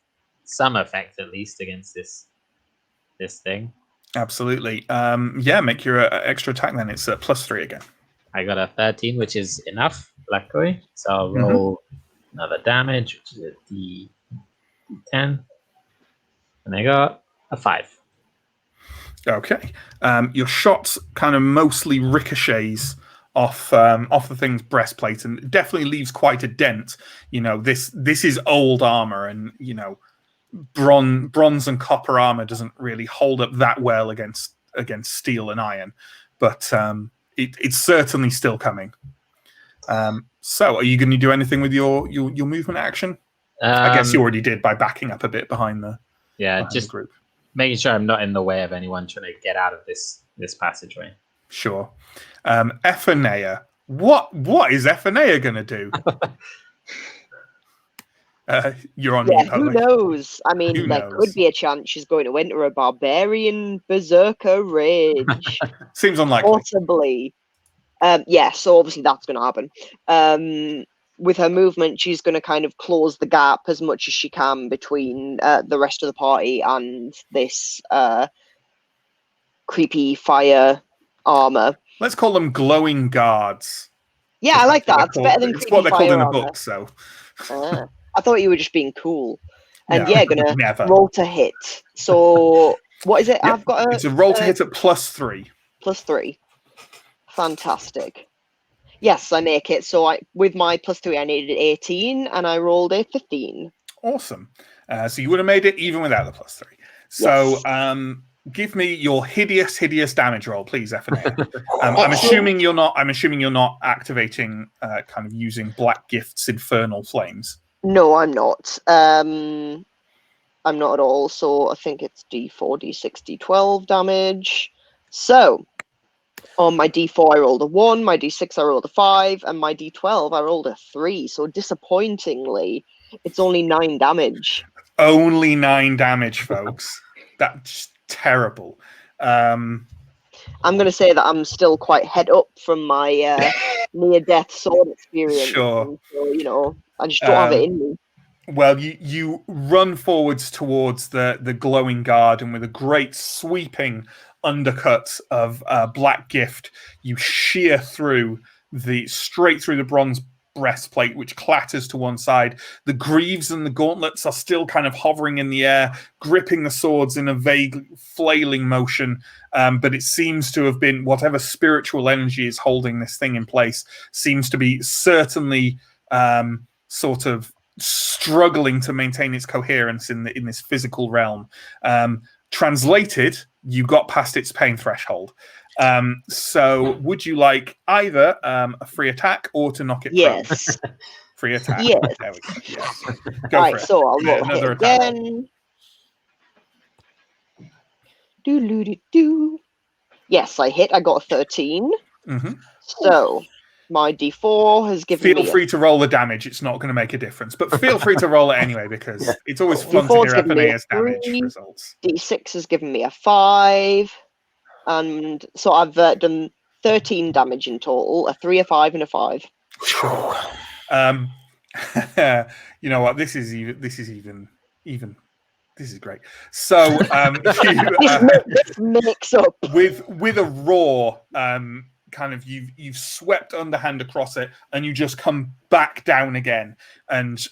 some effect, at least, against this thing. Absolutely. Yeah, make your extra attack then. It's a +3 again. I got a 13, which is enough, luckily. So I'll roll another damage, which is a D10. And I got a 5. Okay. Your shot kind of mostly ricochets off the thing's breastplate, and it definitely leaves quite a dent. This is old armor, and bronze and copper armor doesn't really hold up that well against steel and iron, but it's certainly still coming. So are you going to do anything with your movement action? I guess you already did by backing up a bit behind the just group. making sure I'm not in the way of anyone trying to get out of this passageway. Sure. Ephenea. What is Ephenea going to do? You're on mute. Who knows? I mean, Who there knows? could be a chance she's going to enter a barbarian berserker rage. Seems unlikely. Possibly. So obviously that's going to happen. With her movement, she's going to kind of close the gap as much as she can between the rest of the party and this creepy fire armor. Let's call them glowing guards. Yeah, I like that. It's better than It's creepy what they're called in the armor. book, so. I thought you were just being cool. And No, gonna never. roll to hit. So what is it? Yep, I've got it's a roll to hit at +3. +3. Fantastic. Yes, I make it. So with my +3, I needed 18, and I rolled a 15. Awesome. So you would have made it even without the +3. So give me your hideous damage roll, please, Ephenea. I'm assuming you're not. I'm assuming you're not activating, kind of using Black Gift's infernal flames. No, I'm not. I'm not at all. So I think it's D4, D6, D12 damage. So on my D4, I rolled a 1. My D6, I rolled a 5, and my D12, I rolled a 3. So disappointingly, it's only 9 damage. Only 9 damage, folks. That's terrible. I'm going to say that I'm still quite head up from my near-death sword experience. Sure. So, I just don't have it in me. Well, you run forwards towards the glowing guard, and with a great sweeping undercut of Black Gift, you shear straight through the bronze breastplate, which clatters to one side. The greaves and the gauntlets are still kind of hovering in the air, gripping the swords in a vague flailing motion. But it seems to have been whatever spiritual energy is holding this thing in place seems to be certainly sort of struggling to maintain its coherence in this physical realm. Translated, you got past its pain threshold. So would you like either a free attack or to knock it prone? Yes. Free attack. Yes. There we go. Yes. Go Right, for it. so I'll roll Another hit attack roll. again. Do. Yes, I hit. I got a 13. Mm-hmm. So my D4 has given me Feel free to roll the damage. It's not going to make a difference, but feel free to roll it anyway because it's always fun to D4's hear given me a Ephenea's damage 3. results. D6 has given me a 5. And so I've done 13 damage in total, a 3, a 5, and a 5. You know what? This is great. So This makes up. with a roar, kind of you've swept underhand across it, and you just come back down again and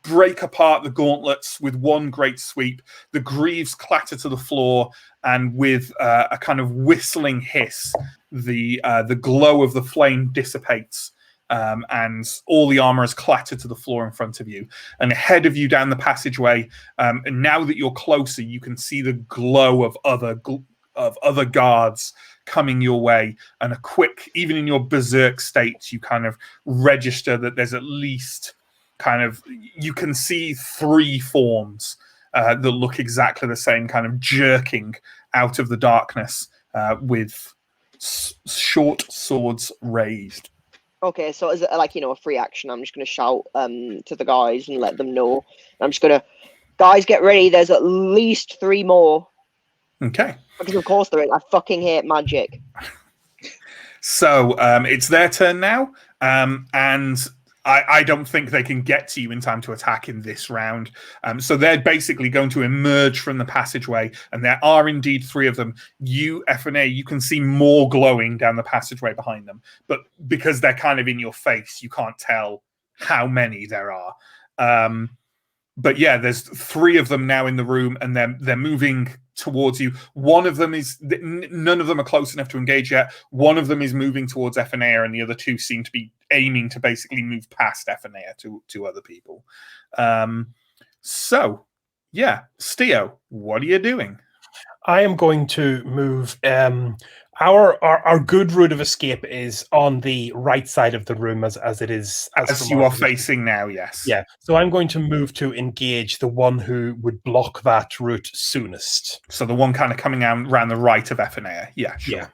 break apart the gauntlets with one great sweep. The greaves clatter to the floor, and with a kind of whistling hiss, the glow of the flame dissipates. And all the armor is clattered to the floor in front of you. And ahead of you down the passageway, and now that you're closer, you can see the glow of other guards coming your way. And a quick, even in your berserk state, you kind of register that there's at least you can see 3 forms that look exactly the same, kind of jerking out of the darkness with short swords raised. Okay, so is it a free action? I'm just going to shout to the guys and let them know. I'm just going to, guys, get ready. There's at least 3 more. Okay. Because of course there is. I fucking hate magic. So it's their turn now, and I don't think they can get to you in time to attack in this round. So they're basically going to emerge from the passageway, and there are indeed 3 of them. You, Ephenea, you can see more glowing down the passageway behind them, but because they're kind of in your face, you can't tell how many there are. But yeah, there's 3 of them now in the room, and they're moving towards you. One of them is, none of them are close enough to engage yet. One of them is moving towards Ephenea, and the other 2 seem to be aiming to basically move past Ephenea to other people. So yeah, Steo, what are you doing? I am going to move Our good route of escape is on the right side of the room, as it is As from you our are position. facing now, yes. Yeah. So I'm going to move to engage the one who would block that route soonest. So the one kind of coming out around the right of Ephenea. Yeah, sure. Yeah.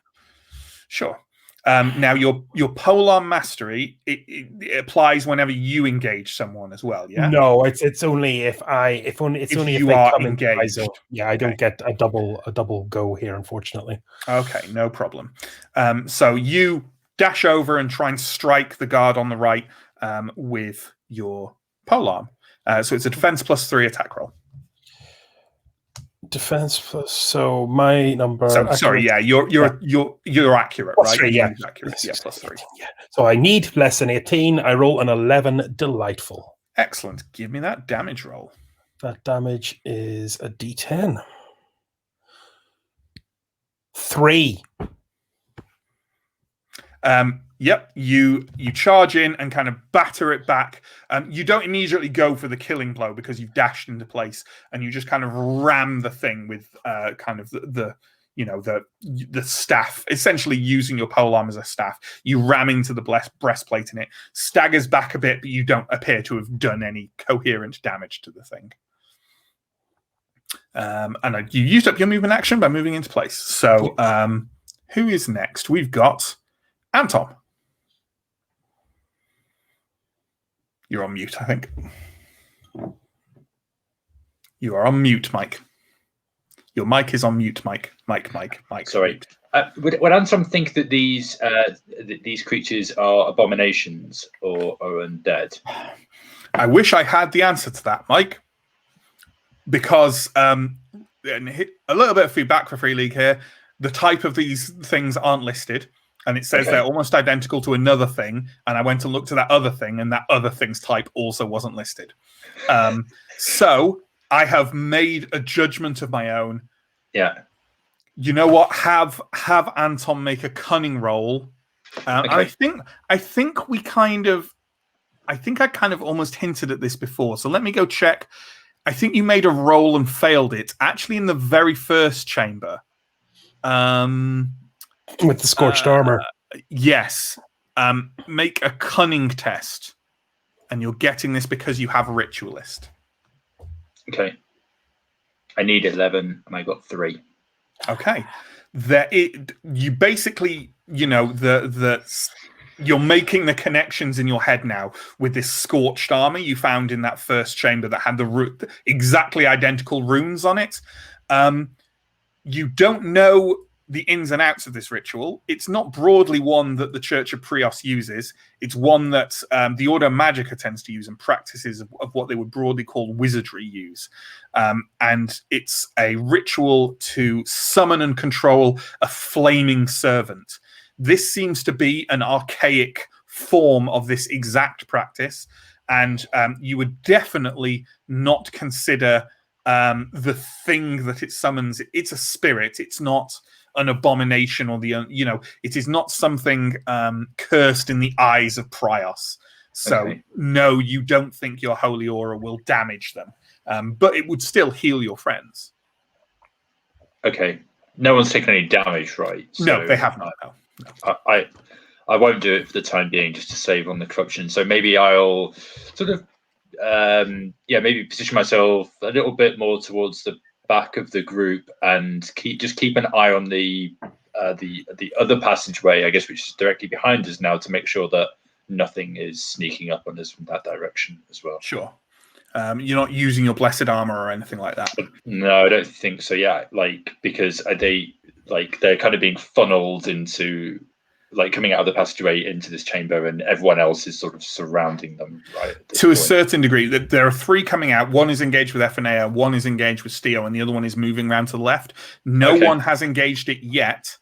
Sure. Now your polearm mastery it applies whenever you engage someone as well. Yeah. No, it's only if they you are come into my engaged. zone. Yeah, I don't get a double go here, unfortunately. Okay, no problem. So you dash over and try and strike the guard on the right with your polearm. So it's a defense +3 attack roll. Defense plus. So my number. So sorry, yeah, you're accurate, Plus right? 3, Your yeah. name's accurate. Yeah, +3. Yeah. So I need less than 18. I roll an 11. Delightful. Excellent. Give me that damage roll. That damage is a D10. 3. Yep, you charge in and kind of batter it back. You don't immediately go for the killing blow because you've dashed into place, and you just kind of ram the thing with kind of the staff, essentially using your polearm as a staff. You ram into the breastplate, and it staggers back a bit, but you don't appear to have done any coherent damage to the thing. And you used up your movement action by moving into place. So who is next? We've got Anton. You're on mute, I think. You are on mute, Mike. Your mic is on mute, Mike. Mike. Sorry. Would Anton think that these creatures are abominations or are undead? I wish I had the answer to that, Mike. Because and a little bit of feedback for Free League here. The type of these things aren't listed. And it says they're almost identical to another thing. And I went and looked at that other thing, and that other thing's type also wasn't listed. So I have made a judgment of my own. Yeah. You know what? Have Anton make a cunning roll. I think I kind of almost hinted at this before. So let me go check. I think you made a roll and failed it. Actually, in the very first chamber. With the scorched armor. Yes. Make a cunning test. And you're getting this because you have a ritualist. Okay. I need 11 and I got 3. Okay. You basically, you're making the connections in your head now with this scorched armor you found in that first chamber that had the exactly identical runes on it. You don't know the ins and outs of this ritual. It's not broadly one that the Church of Prios uses. It's one that the Order Magica tends to use, and practices of what they would broadly call wizardry use. And it's a ritual to summon and control a flaming servant. This seems to be an archaic form of this exact practice, and you would definitely not consider the thing that it summons. It's a spirit. It's not an abomination, or it is not something cursed in the eyes of Prios. So no, you don't think your holy aura will damage them, but it would still heal your friends. Okay, no one's taken any damage, right? So, no, they have not. No. I won't do it for the time being, just to save on the corruption. So maybe I'll sort of maybe position myself a little bit more towards the back of the group and keep an eye on the other passageway, I guess, which is directly behind us now, to make sure that nothing is sneaking up on us from that direction as well. Sure. You're not using your blessed armor or anything like that? No, I don't think so. Yeah, because they're kind of being funneled into, coming out of the passageway into this chamber, and everyone else is sort of surrounding them, right? To a certain degree. There are 3 coming out. One is engaged with Ephenea, one is engaged with Steo, and the other one is moving around to the left. No one has engaged it yet.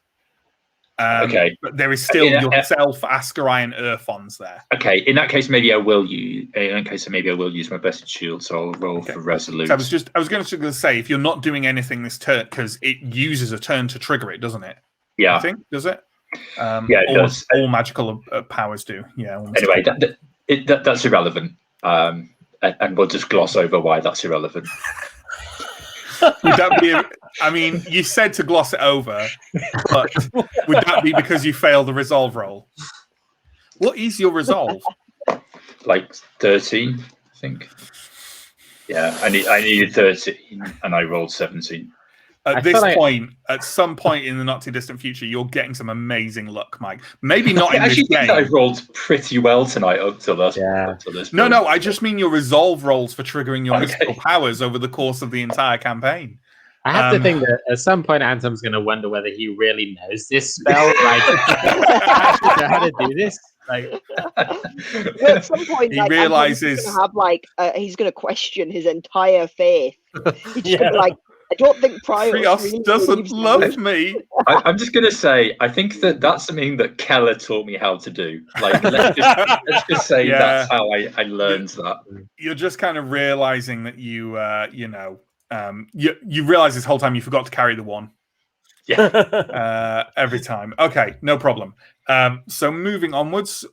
But there is still yourself, Ascarai, and Urfons there. Okay, in that case, maybe I will use my blessed shield. So I'll roll for resolute. So I was going to say, if you're not doing anything this turn, because it uses a turn to trigger it, doesn't it? Yeah, I think, does it? It does. All magical powers do. Yeah. Anyway, that's irrelevant, and we'll just gloss over why that's irrelevant. Would that be? I mean, you said to gloss it over, but would that be because you failed the resolve roll? What is your resolve? Like 13, I think. Yeah, I needed 13, and I rolled 17. At this point, at some point in the not too distant future, you're getting some amazing luck, Mike. Maybe not in I this actually think game. that I rolled pretty well tonight up to this. No, I just mean your resolve rolls for triggering your mystical powers over the course of the entire campaign. I have to think that at some point Antom's going to wonder whether he really knows this spell. Like, actually know how to do this. Like, at some point, he realizes he's going to question his entire faith. He's gonna be like, I don't think Prios really doesn't love me. I'm just going to say, I think that's something that Keller taught me how to do. Like, let's just say that's how I learned that. You're just kind of realizing that you realize this whole time you forgot to carry the one. Yeah. Every time. Okay, no problem. So moving onwards,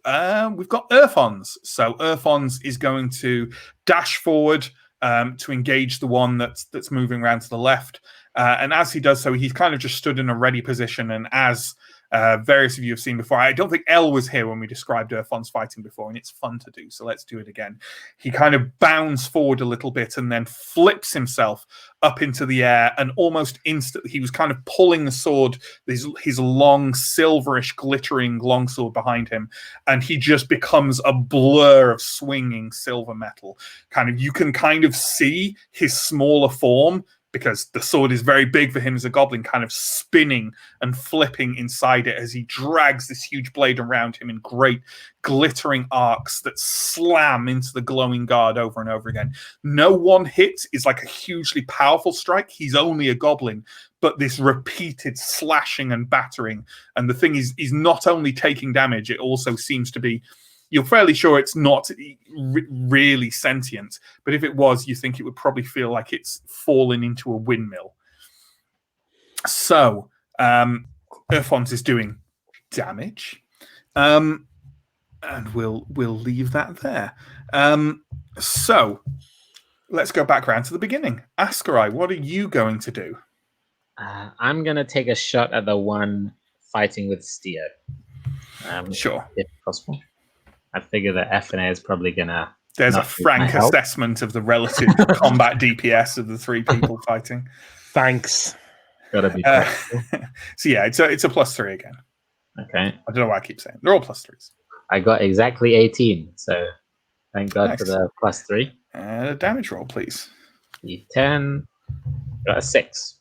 we've got Earthons. So Earthons is going to dash forward to engage the one that's moving around to the left. And as he does so, he's kind of just stood in a ready position. And as various of you have seen before, I don't think Elle was here when we described Earthons fighting before, and it's fun to do. So let's do it again. He kind of bounds forward a little bit and then flips himself up into the air, and almost instantly he was kind of pulling the sword, his long silverish glittering longsword behind him, and he just becomes a blur of swinging silver metal. You can kind of see his smaller form, because the sword is very big for him as a goblin, kind of spinning and flipping inside it as he drags this huge blade around him in great glittering arcs that slam into the glowing guard over and over again. No one hit is like a hugely powerful strike. He's only a goblin, but this repeated slashing and battering. And the thing is, he's not only taking damage, it also seems to be, you're fairly sure it's not really sentient, but if it was, you think it would probably feel like it's fallen into a windmill. So, Earthons is doing damage, and we'll leave that there. So, let's go back around to the beginning. Askarai, what are you going to do? I'm going to take a shot at the one fighting with Steo. Sure. If possible. I figure that FNA is probably going to... There's a frank assessment of the relative combat DPS of the three people fighting. Thanks. Gotta be so yeah, it's a +3 again. Okay. I don't know why I keep saying. They're all +3s. I got exactly 18, so thank God Nice. for the +3. A damage roll, please. D10. Got a 6.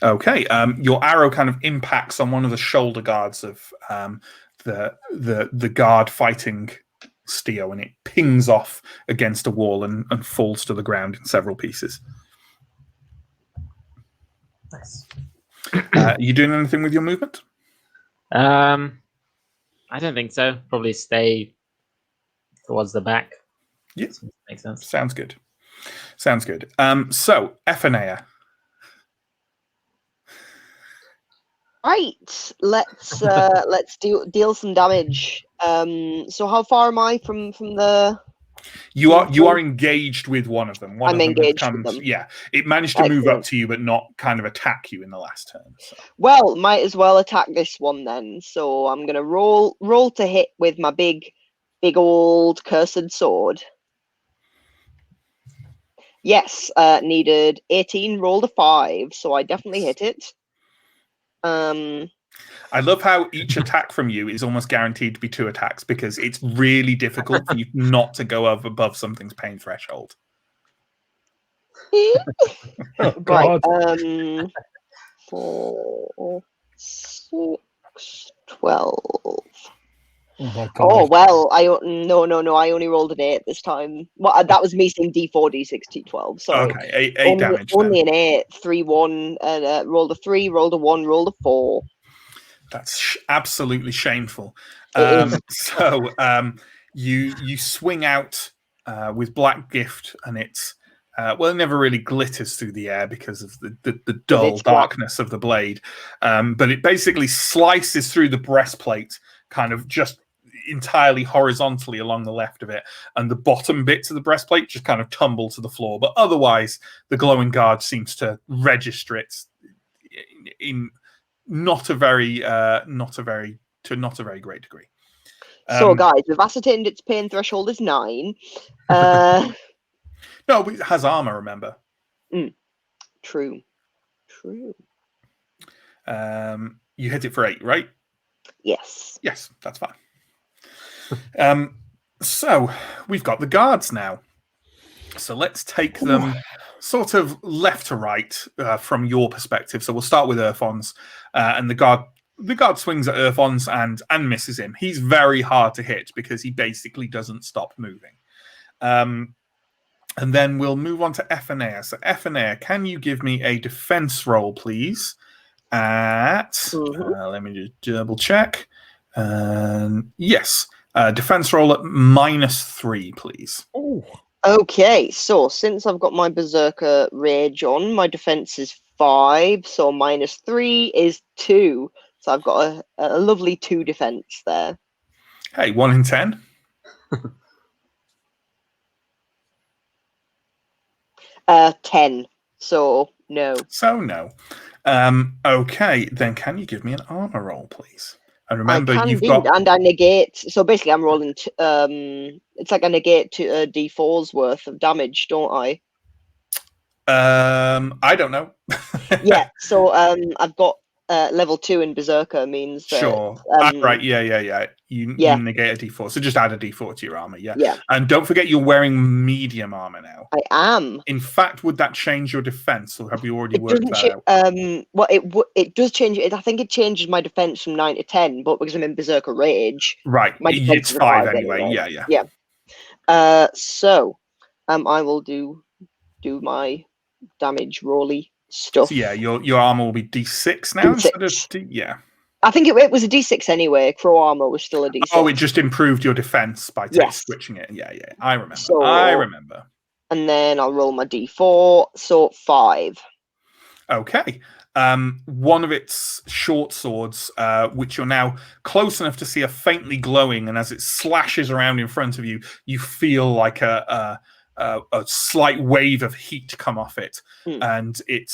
Okay. Your arrow kind of impacts on one of the shoulder guards of the guard fighting Steo, and it pings off against a wall and falls to the ground in several pieces. Nice. You doing anything with your movement? I don't think so. Probably stay towards the back. Yeah. Makes sense. Sounds good. So, Ephanea. Right, let's deal some damage. So how far am I from the? You are engaged with one of them. I'm engaged with them. Yeah, it managed to move up to you, but not kind of attack you in the last turn. So. Well, might as well attack this one then. So I'm gonna roll to hit with my big old cursed sword. Yes, needed 18. Rolled a 5, so I definitely hit it. I love how each attack from you is almost guaranteed to be 2 attacks, because it's really difficult for you not to go above something's pain threshold. Oh, God. Right, 4, 6, 12. Oh my God. Oh well, no. I only rolled an 8 this time. Well, that was me saying D4, D6, T12. Sorry. Okay, 8 damage. Only an 8, 3, 1, and rolled a 3, rolled a 1, rolled a 4. That's absolutely shameful. It So you swing out with Black Gift, and it's it never really glitters through the air because of the dull darkness of the blade. But it basically slices through the breastplate, kind of just entirely horizontally along the left of it, and the bottom bits of the breastplate just kind of tumble to the floor. But otherwise, the glowing guard seems to register it in not a very great degree. So, guys, we've ascertained its pain threshold is 9. No, but it has armor. Remember. True. You hit it for 8, right? Yes. Yes, that's fine. So we've got the guards now. So let's take them sort of left to right from your perspective. So we'll start with Earthons, and the guard swings at Earthons and misses him. He's very hard to hit because he basically doesn't stop moving. And then we'll move on to Ephanea. So Ephanea, can you give me a defense roll, please? Let me just double check. Yes, defense roll at -3, please. Oh, Okay, so since I've got my Berserker Rage on, my defense is 5, so -3 is 2. So I've got a lovely 2 defense there. Hey, 1 in 10. 10. So no. So no. Okay, then can you give me an armor roll, please? And remember, I can you've indeed, got and I negate. So basically, I'm rolling. It's like I negate to a D4's worth of damage, don't I? I don't know. Yeah. So I've got level 2 in Berserker means that, Sure. Right. Yeah. You negate a D4, so just add a D4 to your armor. Yeah. Yeah. And don't forget you're wearing medium armor now. I am. In fact, would that change your defense, or have you already It worked doesn't. that out? Well, it does change it. I think it changes my defense from 9 to 10, but because I'm in Berserker Rage, Right. my defense It's is 5 5 anyway. anyway. Yeah. So, I will do my damage rolly stuff. So yeah, your armor will be D6 now instead of D6. yeah. I think it was a D6 anyway. Crow armor was still a D6. Oh, it just improved your defense by Yes. switching it. Yeah. I remember. So- I remember. And then I'll roll my D4. So 5. Okay. One of its short swords, which you're now close enough to see, are faintly glowing, and as it slashes around in front of you, you feel like a slight wave of heat come off it, and it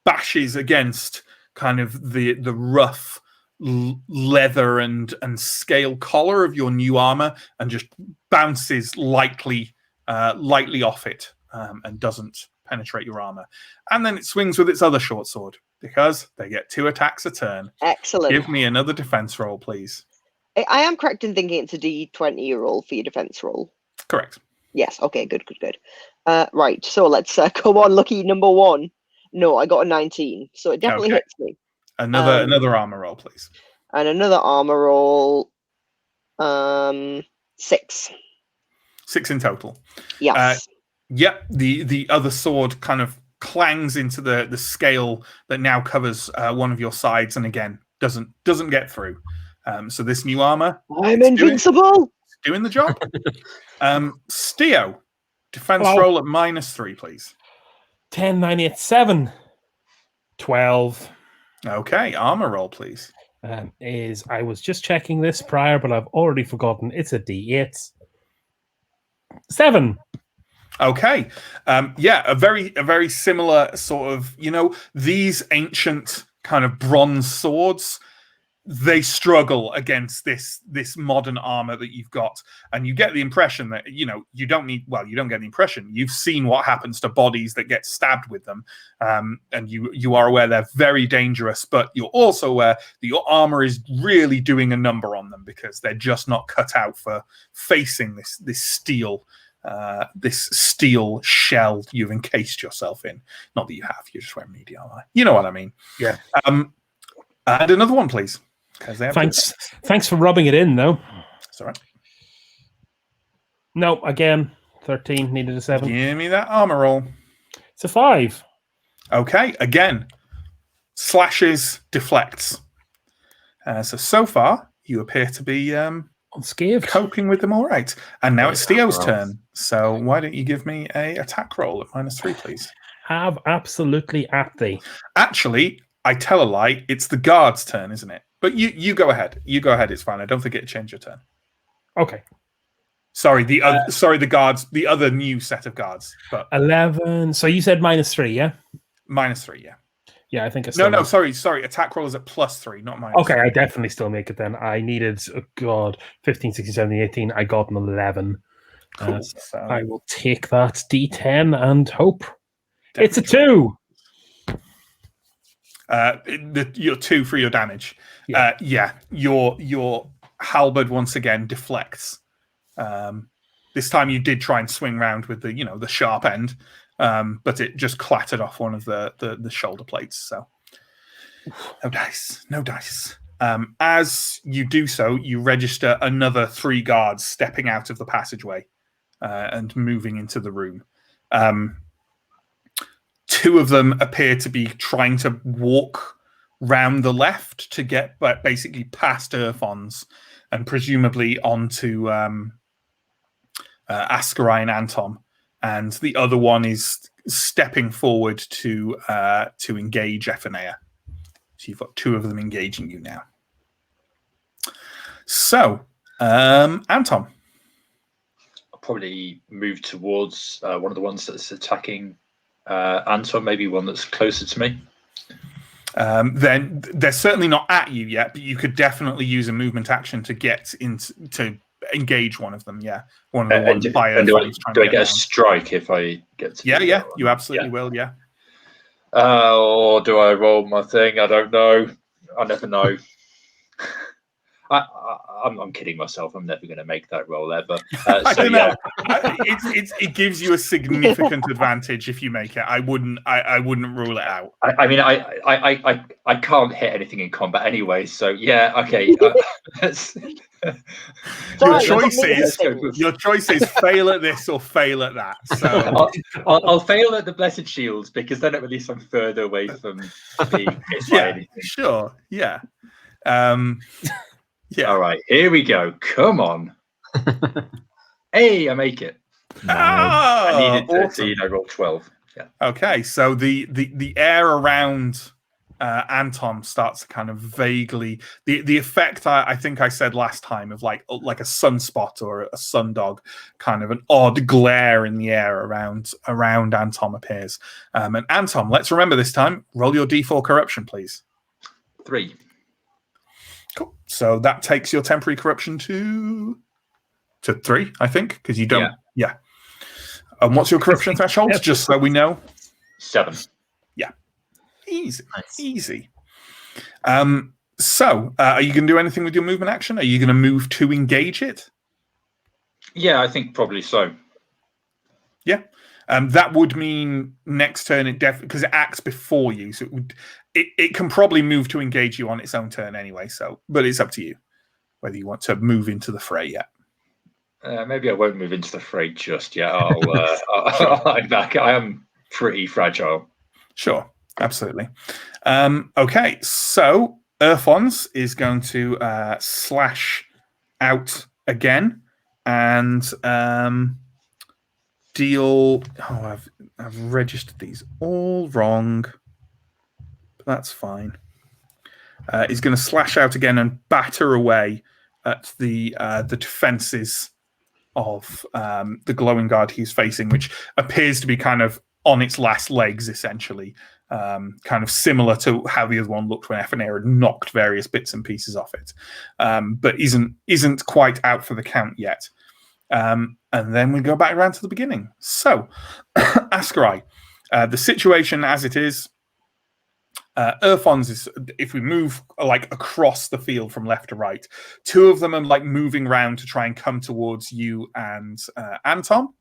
bashes against kind of the rough leather and scale collar of your new armor, and just bounces lightly off it, and doesn't penetrate your armor. And then it swings with its other short sword, because they get 2 attacks a turn. Excellent. Give me another defense roll, please. I am correct in thinking it's a D20 roll for your defense roll. Correct. Yes. Okay. Good. Right. So let's come on. Lucky number 1. No, I got a 19, so it definitely Okay. hits me. Another armor roll, please. And another armor roll. 6. 6 in total. Yes. Yep. The other sword kind of clangs into the scale that now covers one of your sides, and again doesn't get through. So this new armor, I'm invincible. doing the job. Steo, defense Hello. roll at -3, please. 10, 9, 8, 7. 12. Okay, armor roll, please. I was just checking this prior, but I've already forgotten. It's a D8. 7. Okay, a very similar sort of, these ancient kind of bronze swords, they struggle against this modern armor that you've got, and you get the impression that you don't get the impression, you've seen what happens to bodies that get stabbed with them, and you are aware they're very dangerous, but you're also aware that your armor is really doing a number on them, because they're just not cut out for facing this steel shell you've encased yourself in. Not that you have, you're just wearing media armor. You know what I mean? Yeah. And another one, please. Thanks for rubbing it in, though. It's all right. No, again, 13, needed a 7. Give me that armor roll. It's a 5. Okay, again, slashes, deflects. So far, you appear to be Unscathed. coping with them all right. And now it's Theo's turn. So why don't you give me a attack roll at -3, please? Have absolutely at thee. Actually, I tell a lie. It's the guard's turn, isn't it? But you go ahead. You go ahead. It's fine. I don't think it'll change your turn. Okay. Sorry, the guards, the other new set of guards, but 11. So you said -3, yeah? -3, yeah. Yeah, I think it's No, sorry. Attack roll is at +3, not -3. Okay, I definitely still make it then. I needed, 15, 16, 17, 18. I got an 11. Cool. So I will take that D10 and hope. It's a Definitely 2. You're 2 for your damage. Yeah. Your halberd once again deflects. This time you did try and swing round with the sharp end, but it just clattered off one of the shoulder plates. So no dice. As you do so, you register another 3 guards stepping out of the passageway and moving into the room. 2 of them appear to be trying to walk round the left to get basically past Erfons and presumably onto Askarai and Anton, and the other one is stepping forward to engage Ephenea. So you've got 2 of them engaging you now. So, Anton. I'll probably move towards one of the ones that's attacking Anton, maybe one that's closer to me. Then they're certainly not at you yet, but you could definitely use a movement action to get to engage one of them. Yeah, one of the ones by do I get a strike if I get to? Yeah, you absolutely will. Yeah. Or do I roll my thing? I don't know. I never know. I'm kidding myself. I'm never going to make that roll ever. I don't know. It gives you a significant advantage if you make it. I wouldn't rule it out. I mean, I can't hit anything in combat anyway. So yeah, okay. Your choice is fail at this or fail at that. So I'll fail at the blessed shields because then at least I'm further away from being hit by anything. Sure. Yeah. Yeah. All right, here we go. Come on. Hey, I make it. I needed 13. Awesome. I rolled 12. Yeah. Okay, so the air around Anton starts to kind of vaguely the effect I think I said last time of like a sunspot or a sundog, kind of an odd glare in the air around Anton appears. And Anton, let's remember this time. Roll your D4 corruption, please. 3. Cool. So that takes your temporary corruption to 3, I think, because you don't. Yeah. And what's your corruption threshold? Just so we know. 7. Yeah. Easy. Nice. Easy. So, are you going to do anything with your movement action? Are you going to move to engage it? Yeah, I think probably so. Yeah. That would mean next turn it because it acts before you, so it can probably move to engage you on its own turn anyway. So, but it's up to you whether you want to move into the fray yet. Maybe I won't move into the fray just yet. I'll lie back. I am pretty fragile. Sure, absolutely. Okay, so Erfons is going to slash out again and deal. Oh, I've registered these all wrong. But that's fine. He's going to slash out again and batter away at the defenses of the glowing guard he's facing, which appears to be kind of on its last legs, essentially, kind of similar to how the other one looked when Ephenea had knocked various bits and pieces off it, but isn't quite out for the count yet. And then we go back around to the beginning. So, Askarai, the situation as it is, Erfons is, if we move like across the field from left to right, 2 of them are like moving around to try and come towards you and Anton.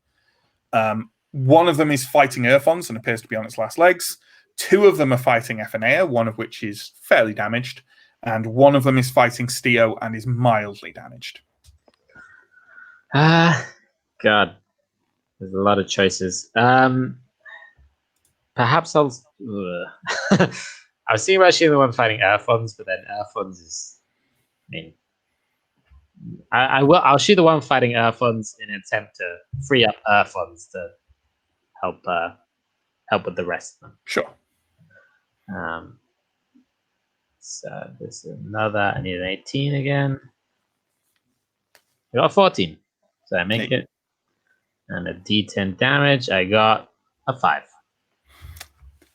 One of them is fighting Erfons and appears to be on its last legs. 2 of them are fighting Ephenea, one of which is fairly damaged, and one of them is fighting Steo and is mildly damaged. God, there's a lot of choices. Perhaps I'll. I was thinking about shooting the one fighting Erfons, but then Erfons is. I mean, I'll shoot the one fighting Erfons in an attempt to free up Erfons to help with the rest of them. Sure. So this is another. I need an 18 again. I got a 14. So I make it. And a d10 damage, I got a 5.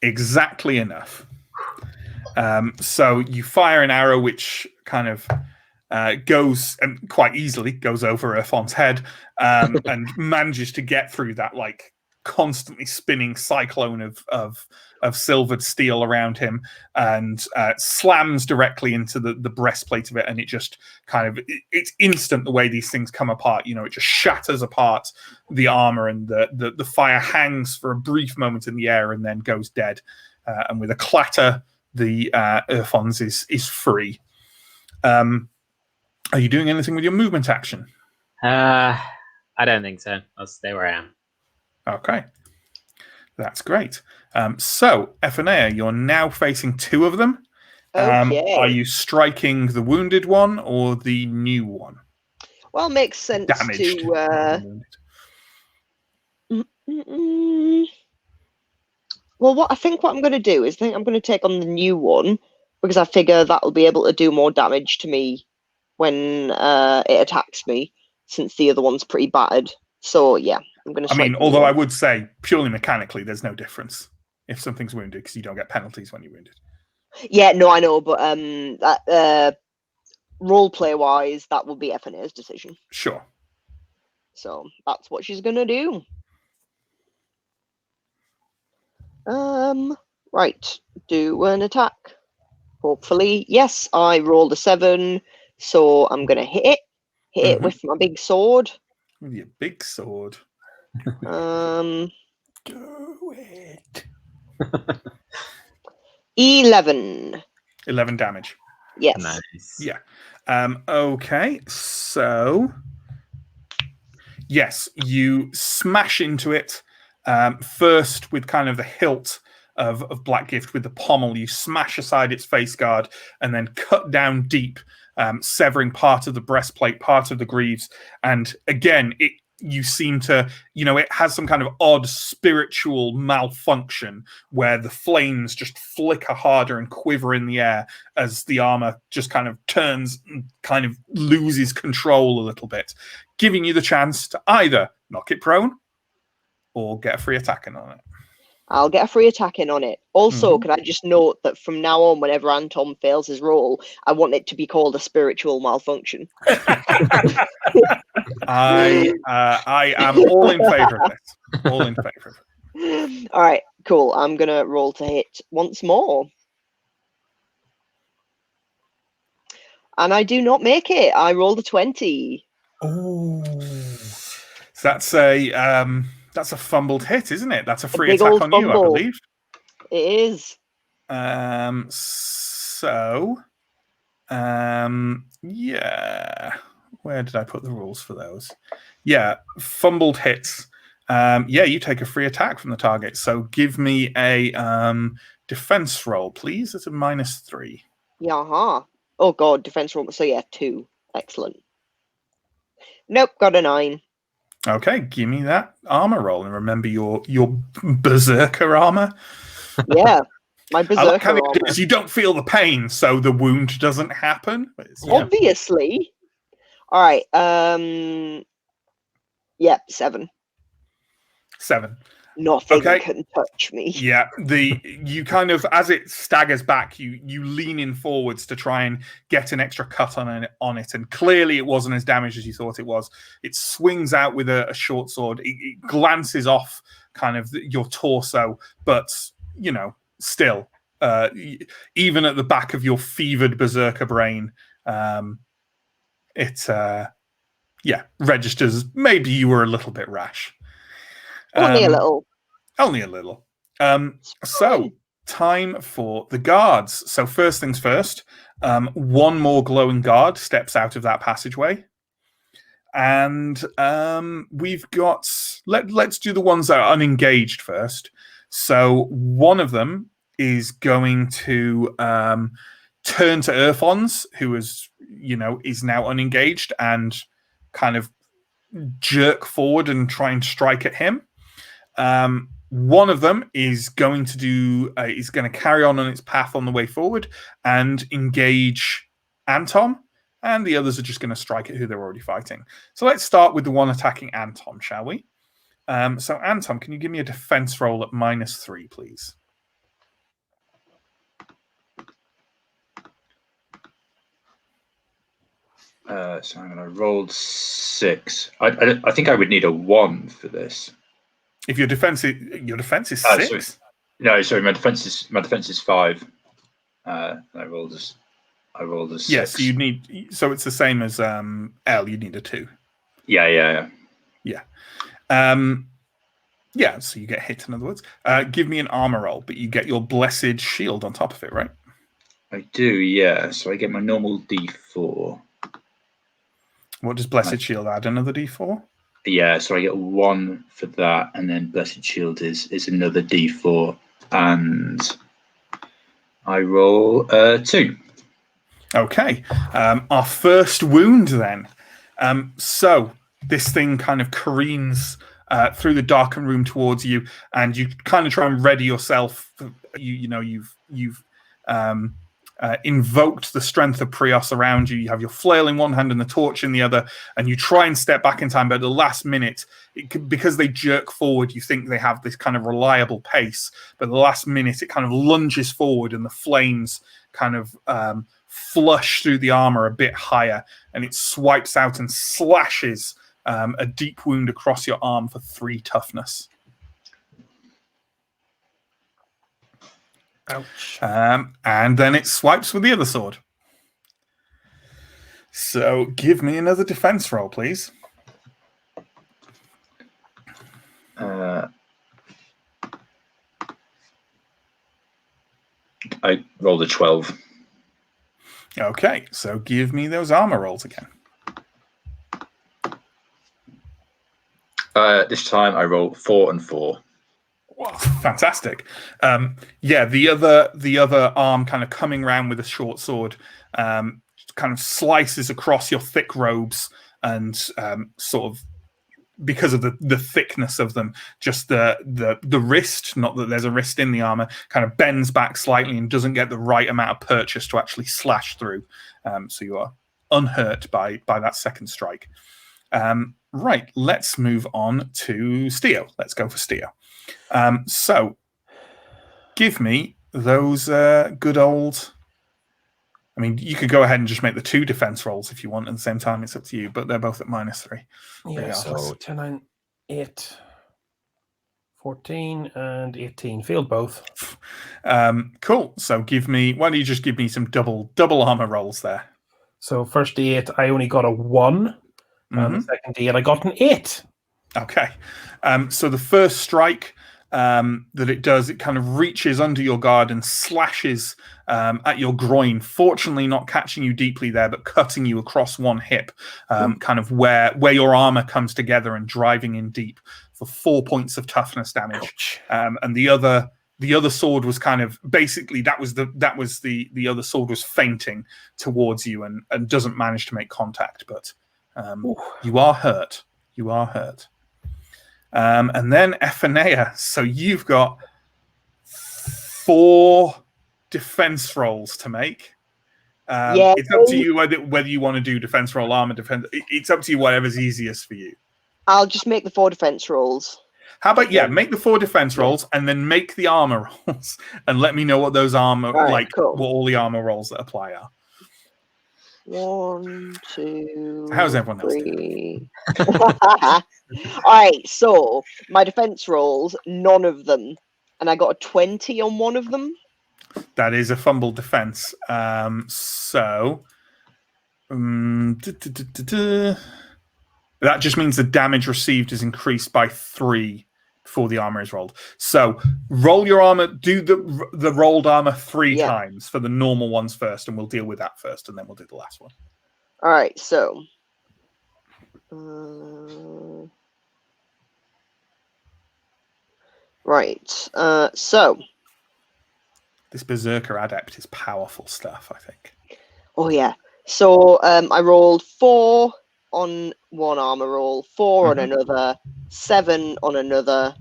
Exactly enough. So you fire an arrow which kind of goes, and quite easily goes over Erfon's head, and manages to get through that like constantly spinning cyclone of silvered steel around him, and slams directly into the breastplate of it, and it just kind of it's instant the way these things come apart. You know, it just shatters apart the armor, and the fire hangs for a brief moment in the air and then goes dead. And with a clatter, the Erfons is free. Are you doing anything with your movement action? I don't think so. I'll stay where I am. Okay. That's great. So, Ephenea, you're now facing two of them. Okay. Are you striking the wounded one or the new one? Well, makes sense Damaged. Well, I think what I'm going to do is I'm going to take on the new one, because I figure that'll be able to do more damage to me when it attacks me, since the other one's pretty battered. So yeah, I'm going to. I mean, although I would say purely mechanically, there's no difference if something's wounded, because you don't get penalties when you're wounded. Yeah, no, I know, but that role play wise, that will be Ephenea's decision. Sure. So that's what she's going to do. Right, do an attack. Hopefully, yes, I rolled a 7, so I'm gonna hit it with my big sword. With your big sword. Do it. 11. 11 damage. Yes. Nice. Yeah. Okay, so yes, you smash into it. First with kind of the hilt of Black Gift with the pommel, you smash aside its face guard and then cut down deep, severing part of the breastplate, part of the greaves. And again, you seem to, it has some kind of odd spiritual malfunction where the flames just flicker harder and quiver in the air as the armor just kind of turns and kind of loses control a little bit, giving you the chance to either knock it prone or get a free attack in on it. I'll get a free attack in on it. Also, can I just note that from now on, whenever Anton fails his roll, I want it to be called a spiritual malfunction. I am all in favor of this. All in favor of it. All right, cool. I'm going to roll to hit once more. And I do not make it. I rolled a 20. Oh. So that's a fumbled hit, isn't it? That's a free attack on you, I believe. It is. Yeah. Where did I put the rules for those? Yeah, fumbled hits. Yeah, you take a free attack from the target. So give me a defense roll, please. It's a -3. Yeah. Oh god, defense roll. So yeah, 2. Excellent. Nope, got a 9. Okay, give me that armor roll, and remember your berserker armor. Yeah, my berserker armor. Is you don't feel the pain, so the wound doesn't happen. Obviously. All right. Yeah, 7. 7. Nothing can touch me. Yeah, you kind of, as it staggers back, you lean in forwards to try and get an extra cut on it, and clearly it wasn't as damaged as you thought it was. It swings out with a short sword. It glances off kind of your torso, but still, even at the back of your fevered berserker brain, it registers. Maybe you were a little bit rash. Only a little. Only a little. So, time for the guards. So, first things first, one more glowing guard steps out of that passageway. And we've got... Let's do the ones that are unengaged first. So, one of them is going to turn to Erfons, who is now unengaged, and kind of jerk forward and try and strike at him. One of them is going to carry on its path on the way forward and engage Anton. and the others are just going to strike at who they're already fighting. So let's start with the one attacking Anton, shall we? So Anton, can you give me a defense roll at -3, please? So I'm going to roll 6. I think I would need a 1 for this. If your defense is 6. Sorry, my defense is 5. I rolled a 6. Yes, so you need. So it's the same as Elle. You need a 2. Yeah. So you get hit. In other words, give me an armor roll, but you get your blessed shield on top of it, right? I do. Yeah. So I get my normal D4. What does blessed shield add? Another D4. Yeah. So I get 1 for that, and then blessed shield is another D4, and I roll 2. Okay. Our first wound then. So this thing kind of careens through the darkened room towards you, and you kind of try and ready yourself. You've invoked the strength of Prios around you. You have your flail in one hand and the torch in the other, and you try and step back in time, but at the last minute, because they jerk forward, you think they have this kind of reliable pace, but at the last minute, it kind of lunges forward, and the flames kind of flush through the armor a bit higher, and it swipes out and slashes a deep wound across your arm for 3 toughness. Ouch. And then it swipes with the other sword. So give me another defense roll, please. I rolled a 12. Okay, so give me those armor rolls again. This time I roll 4 and 4. Wow, fantastic. The other arm kind of coming around with a short sword kind of slices across your thick robes, and sort of, because of the thickness of them, just the wrist, not that there's a wrist in the armor, kind of bends back slightly and doesn't get the right amount of purchase to actually slash through. So you are unhurt by that second strike. Right, let's move on to Steo. Let's go for Steo. So give me those good old... I mean, you could go ahead and just make the 2 defense rolls if you want at the same time. It's up to you, but they're both at -3. Yeah, so 10, 9, 8, 14, and 18. Failed both. Cool. So why don't you just give me some double armor rolls there? So first D8, I only got a 1. And the second D8, I got an 8. Okay. So the first strike that it does, it kind of reaches under your guard and slashes at your groin, fortunately not catching you deeply there, but cutting you across one hip, kind of where your armor comes together and driving in deep for 4 points of toughness damage. And the other sword was kind of, basically that was the other sword was fainting towards you and doesn't manage to make contact, but you are hurt. And then Ephenea, so you've got 4 defense rolls to make. It's up to you whether you want to do defense roll, armor defense. It's up to you, whatever's easiest for you. I'll just make the 4 defense rolls. How about make the 4 defense rolls and then make the armor rolls and let me know what those what all the armor rolls that apply are. 1, 2. How's everyone else 3. All right, so my defense rolls, none of them, and I got a 20 on one of them. That is a fumbled defense. That just means the damage received is increased by 3 before the armor is rolled. So roll your armor, do the rolled armor 3 times for the normal ones first, and we'll deal with that first, and then we'll do the last one. All right, so so this Berserker Adept is powerful stuff, I think. Oh yeah. So I rolled 4 on one armor roll, 4 on another, 7 on another,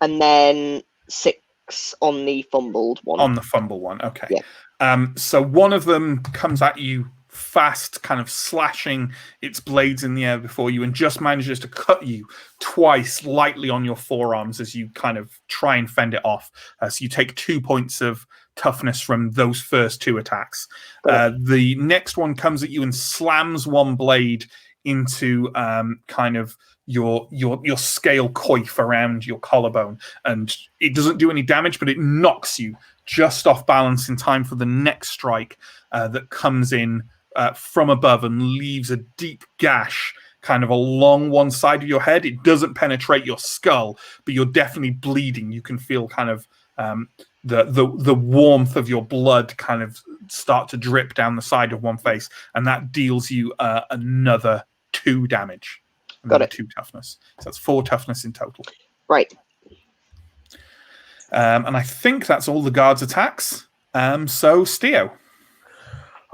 and then 6 on the fumbled one. On the fumble one, okay. Yeah. So one of them comes at you fast, kind of slashing its blades in the air before you, and just manages to cut you twice lightly on your forearms as you kind of try and fend it off. So you take 2 points of toughness from those first 2 attacks. The next one comes at you and slams one blade into kind of your scale coif around your collarbone, and it doesn't do any damage, but it knocks you just off balance in time for the next strike that comes in from above and leaves a deep gash kind of along one side of your head. It doesn't penetrate your skull, but you're definitely bleeding. You can feel kind of the warmth of your blood kind of start to drip down the side of one face, and that deals you another 2 damage. Got it. 2 toughness. So that's 4 toughness in total. Right. And I think that's all the guards' attacks. So, Steo.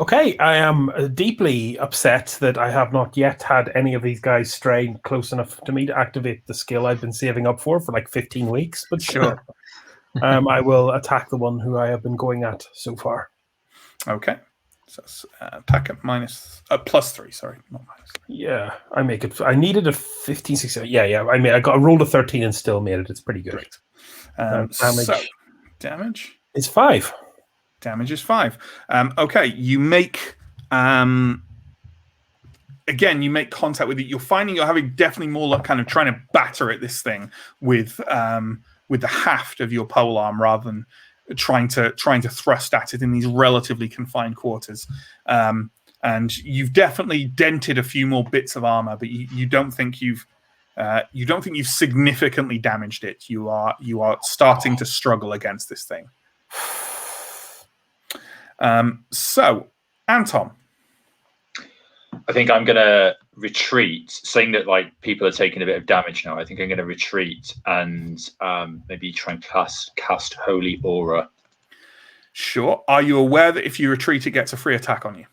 Okay, I am deeply upset that I have not yet had any of these guys stray close enough to me to activate the skill I've been saving up for like 15 weeks. But sure, I will attack the one who I have been going at so far. Okay. So that's attack at +3, sorry, not -3. Yeah, I make it. I needed a 15, 16. Yeah. I rolled a 13 and still made it. It's pretty good. Great. Damage is 5. Damage is 5. Okay, you make again. You make contact with it. You're finding you're having definitely more luck, kind of trying to batter at this thing with the haft of your polearm rather than trying to thrust at it in these relatively confined quarters. And you've definitely dented a few more bits of armor, but you don't think you've significantly damaged it. You are starting to struggle against this thing. So, Anton. I think I'm going to retreat, saying that like people are taking a bit of damage now. I think I'm going to retreat and maybe try and cast Holy Aura. Sure. Are you aware that if you retreat, it gets a free attack on you?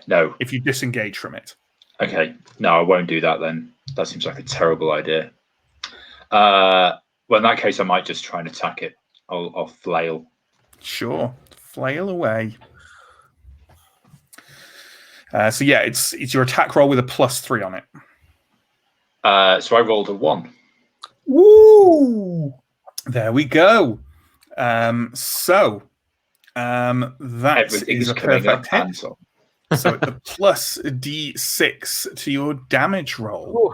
No. If you disengage from it. Okay. No, I won't do that then. That seems like a terrible idea. Well, in that case, I might just try and attack it. I'll flail. Sure. Flail away. So yeah, it's your attack roll with a +3 on it. So I rolled a 1. Woo! There we go. That is a perfect hit. So it's a +D6 to your damage roll.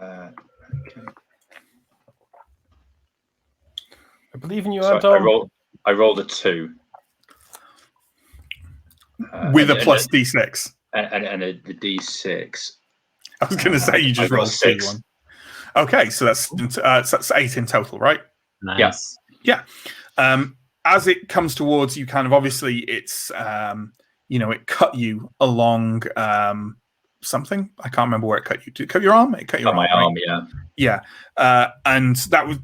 I believe in you, So Anton. I rolled a 2. With a +D6. And a D6. I was going to say you just rolled 6. Okay, so that's 8 in total, right? Nice. Yeah. As it comes towards you, kind of obviously it's it cut you along something. I can't remember where it cut you. Did it cut your arm? It cut your arm, my right? arm, yeah. Yeah. And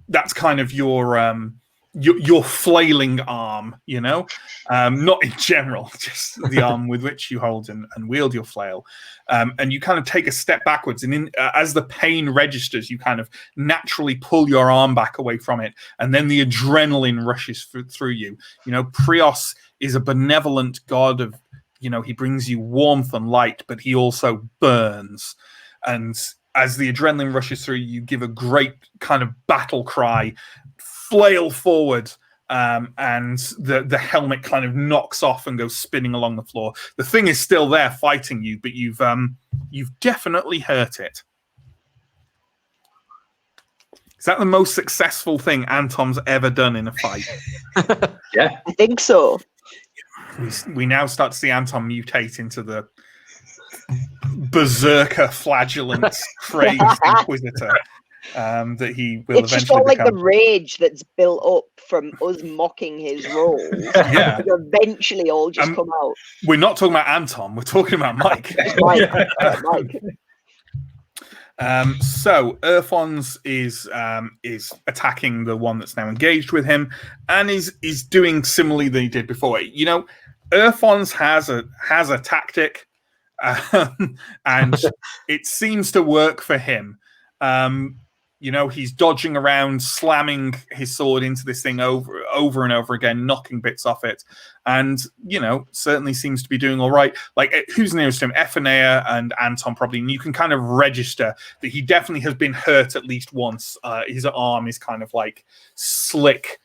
that's kind of your flailing arm, not in general, just the arm with which you hold and wield your flail. And you kind of take a step backwards, and as the pain registers, you kind of naturally pull your arm back away from it, and then the adrenaline rushes through you. Prios is a benevolent god of, he brings you warmth and light, but he also burns. And as the adrenaline rushes through, you give a great kind of battle cry, flail forward, and the helmet kind of knocks off and goes spinning along the floor. The thing is still there fighting you, but you've definitely hurt it. Is that the most successful thing Anton's ever done in a fight? Yeah, I think so. We now start to see Anton mutate into the berserker, flagellant, crazed inquisitor that he will It's just eventually all like the become. rage that's built up from us mocking his roles. Yeah. It'll eventually all just come out. We're not talking about Anton. We're talking about Mike. Mike. So Earthons is attacking the one that's now engaged with him, and is doing similarly than he did before. Earthons has a tactic, and it seems to work for him. He's dodging around, slamming his sword into this thing over and over again, knocking bits off it, and certainly seems to be doing all right. Like, who's nearest to him? Ephenea and Anton probably, and you can kind of register that he definitely has been hurt at least once. His arm is kind of like slick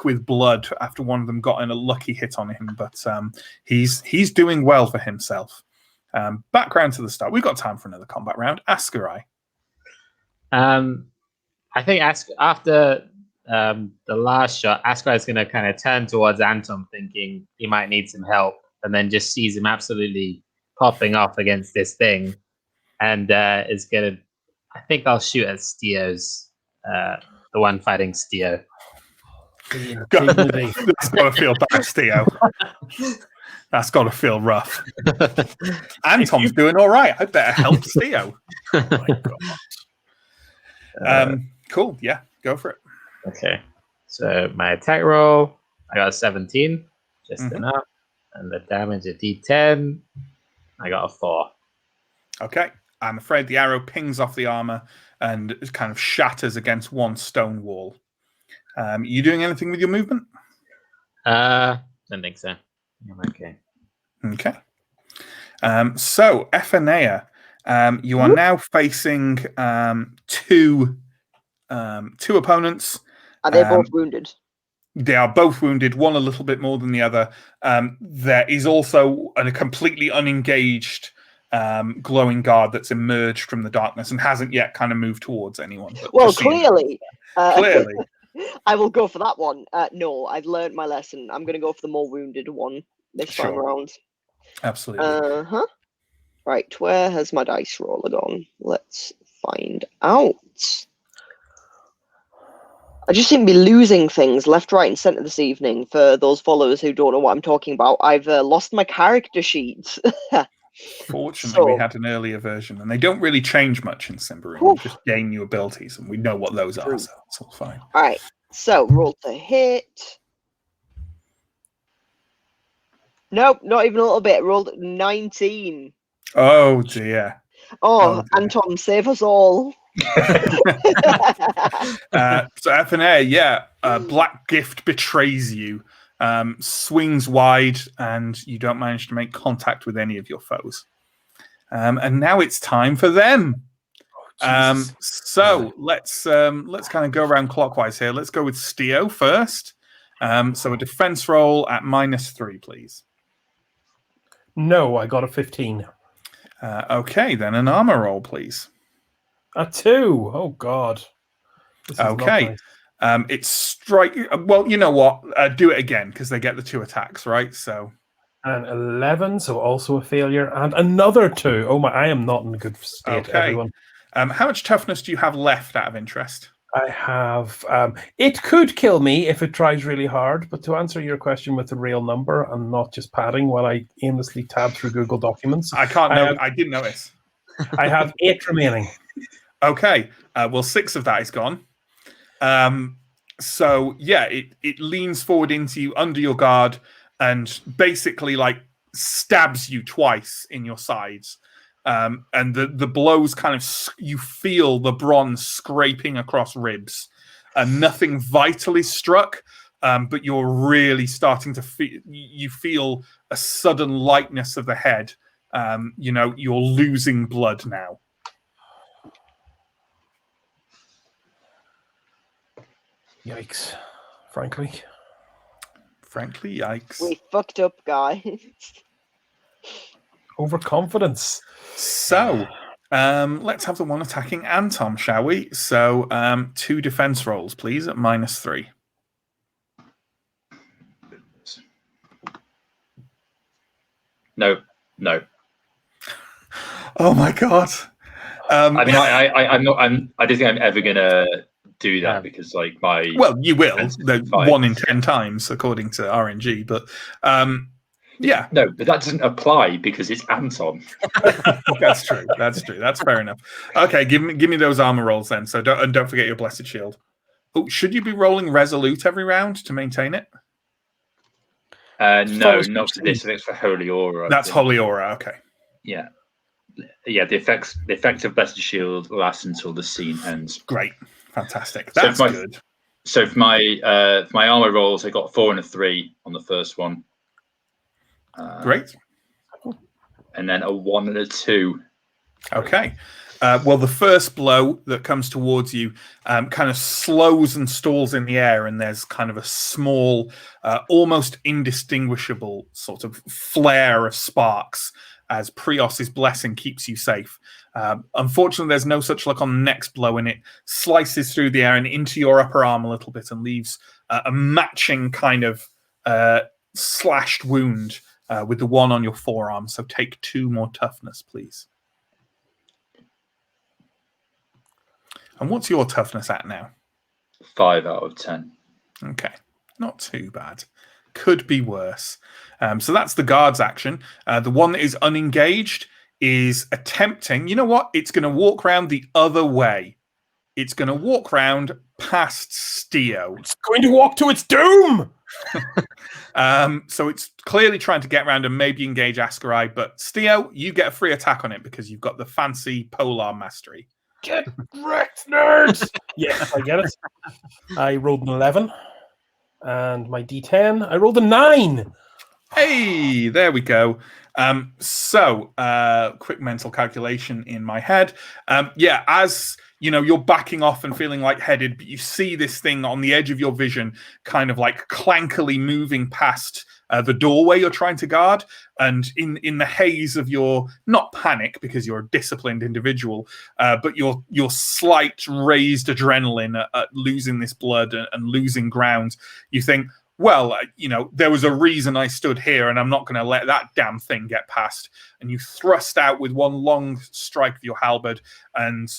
with blood after one of them got in a lucky hit on him, but he's doing well for himself. Background to the start. We've got time for another combat round. Ascarai. I think after the last shot, Ascarai is going to kind of turn towards Anton, thinking he might need some help, and then just sees him absolutely popping off against this thing, and is going to. I think I'll shoot at Steo's, the one fighting Steo. That's got to feel bad, Steo. That's got to feel rough. Anton's doing all right. I better help Steo. Oh my God. Cool. Yeah, go for it. Okay. So my attack roll, I got a 17, just enough. And the damage, a D10, I got a 4. Okay. I'm afraid the arrow pings off the armor and it kind of shatters against one stone wall. You doing anything with your movement? Don't think so. I'm okay. Okay. So, Ephenea, you are now facing two opponents. Are they both wounded? They are both wounded, one a little bit more than the other. There is also a completely unengaged glowing guard that's emerged from the darkness and hasn't yet kind of moved towards anyone. Well, clearly. Clearly. I will go for that one. No, I've learned my lesson. I'm going to go for the more wounded one this time around. Absolutely. Right, where has my dice roller gone? Let's find out. I just seem to be losing things left, right, and centre this evening. For those followers who don't know what I'm talking about, I've lost my character sheet. Fortunately, we had an earlier version, and they don't really change much in Symbaroum. You just gain new abilities, and we know what those are, so it's all fine. All right, so roll to hit. Nope, not even a little bit. Rolled 19. Oh dear. Oh, Anton, save us all. So Ephenea, Black Gift betrays you, swings wide, and you don't manage to make contact with any of your foes. And now it's time for them. So let's kind of go around clockwise here. Let's go with Steo first. So a defense roll at -3, please. No, I got a 15. Okay, then an armor roll, please. A 2. Oh God. Okay. It's strike. Well, you know what? Do it again because they get the 2 attacks, right? So. And 11, so also a failure, and another 2. Oh my! I am not in a good state. Okay. Everyone. How much toughness do you have left, out of interest? I have. It could kill me if it tries really hard, but to answer your question with a real number and not just padding while I aimlessly tab through Google Documents, I can't know. I didn't notice. I have 8 remaining. Okay. Well, 6 of that is gone. So yeah, it leans forward into you under your guard and basically like stabs you twice in your sides. And the blows kind of, you feel the bronze scraping across ribs, and nothing vital is struck, but you're really starting to feel a sudden lightness of the head. You're losing blood now. Yikes! Frankly, yikes. We fucked up, guys. overconfidence. So, let's have the one attacking Anton, shall we? So, 2 defense rolls, please, at -3. No. Oh my God. I mean, I'm not. I don't think I'm ever gonna do that because, like, my you will. 1 in 10 times, according to RNG. But yeah, no, but that doesn't apply because it's Anton. That's true. That's fair enough. Okay, give me those armor rolls then. So don't forget your blessed shield. Oh, should you be rolling resolute every round to maintain it? No, not for this. I think it's for Holy Aura. That's Holy Aura. Okay. Yeah. yeah, the effect of Blessed Shield lasts until the scene ends. Great, fantastic. So That's my- good. So for my armor rolls, I got a 4 and a 3 on the first one. Great. And then a 1 and a 2. Okay. Well, the first blow that comes towards you kind of slows and stalls in the air, and there's kind of a small, almost indistinguishable sort of flare of sparks as Prios's blessing keeps you safe. Unfortunately, there's no such luck on the next blow, and it slices through the air and into your upper arm a little bit and leaves a matching kind of slashed wound with the one on your forearm. So take 2 more toughness, please. And what's your toughness at now? 5 out of 10. Okay, not too bad. Could be worse. So that's the guard's action. The one that is unengaged is attempting. You know what? It's going to walk round the other way. It's going to walk round past Steo. It's going to walk to its doom. So it's clearly trying to get around and maybe engage Ascarai. But Steo, you get a free attack on it because you've got the fancy polar mastery. Get wrecked, nerds! Yes, I get it. I rolled an 11. And my D10, I rolled a 9. Hey, there we go. Quick mental calculation in my head. As you know, you're backing off and feeling lightheaded, but you see this thing on the edge of your vision, kind of like clankily moving past the doorway you're trying to guard. And in the haze of your, not panic because you're a disciplined individual, but your slight raised adrenaline at losing this blood and losing ground, you think, well, there was a reason I stood here, and I'm not going to let that damn thing get past. And you thrust out with one long strike of your halberd and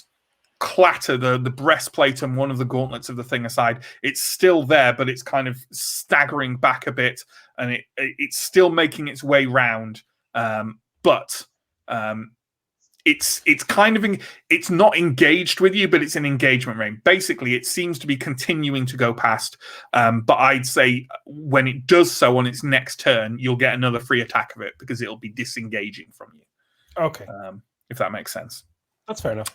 clatter the breastplate and one of the gauntlets of the thing aside. It's still there, but it's kind of staggering back a bit, and it's still making its way round. It's kind of it's not engaged with you, but it's an engagement range. Basically, it seems to be continuing to go past. But I'd say when it does so on its next turn, you'll get another free attack of it because it'll be disengaging from you. Okay. If that makes sense. That's fair enough.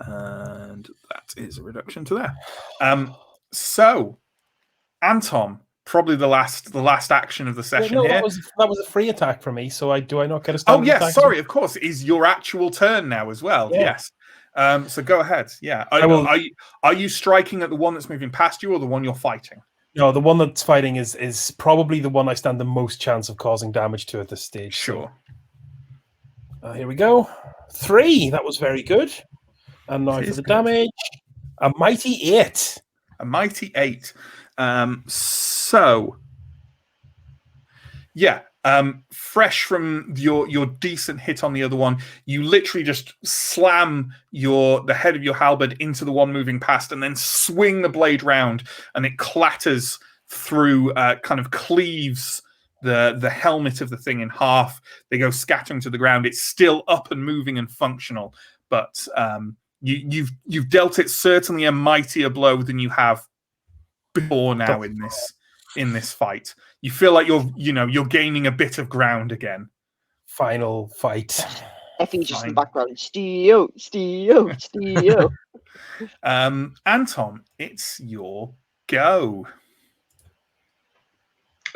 And that is a reduction to there. So, Anton, probably the last action of the session here. That was a free attack for me. So do I not get a Oh standard yes, attack? sorry. Of course, is your actual turn now as well? Yeah. Yes. So go ahead. Yeah. Are you striking at the one that's moving past you or the one you're fighting? No, the one that's fighting is probably the one I stand the most chance of causing damage to at this stage. Sure. Here we go. 3. That was very good. And now for the damage. A mighty 8. A mighty 8. Fresh from your decent hit on the other one, you literally just slam the head of your halberd into the one moving past, and then swing the blade round, and it clatters through, kind of cleaves the helmet of the thing in half. They go scattering to the ground. It's still up and moving and functional, but you've dealt it certainly a mightier blow than you have before now in this fight. You feel like you're gaining a bit of ground again. Final fight. Effie just in the background. Steo. Anton, it's your go.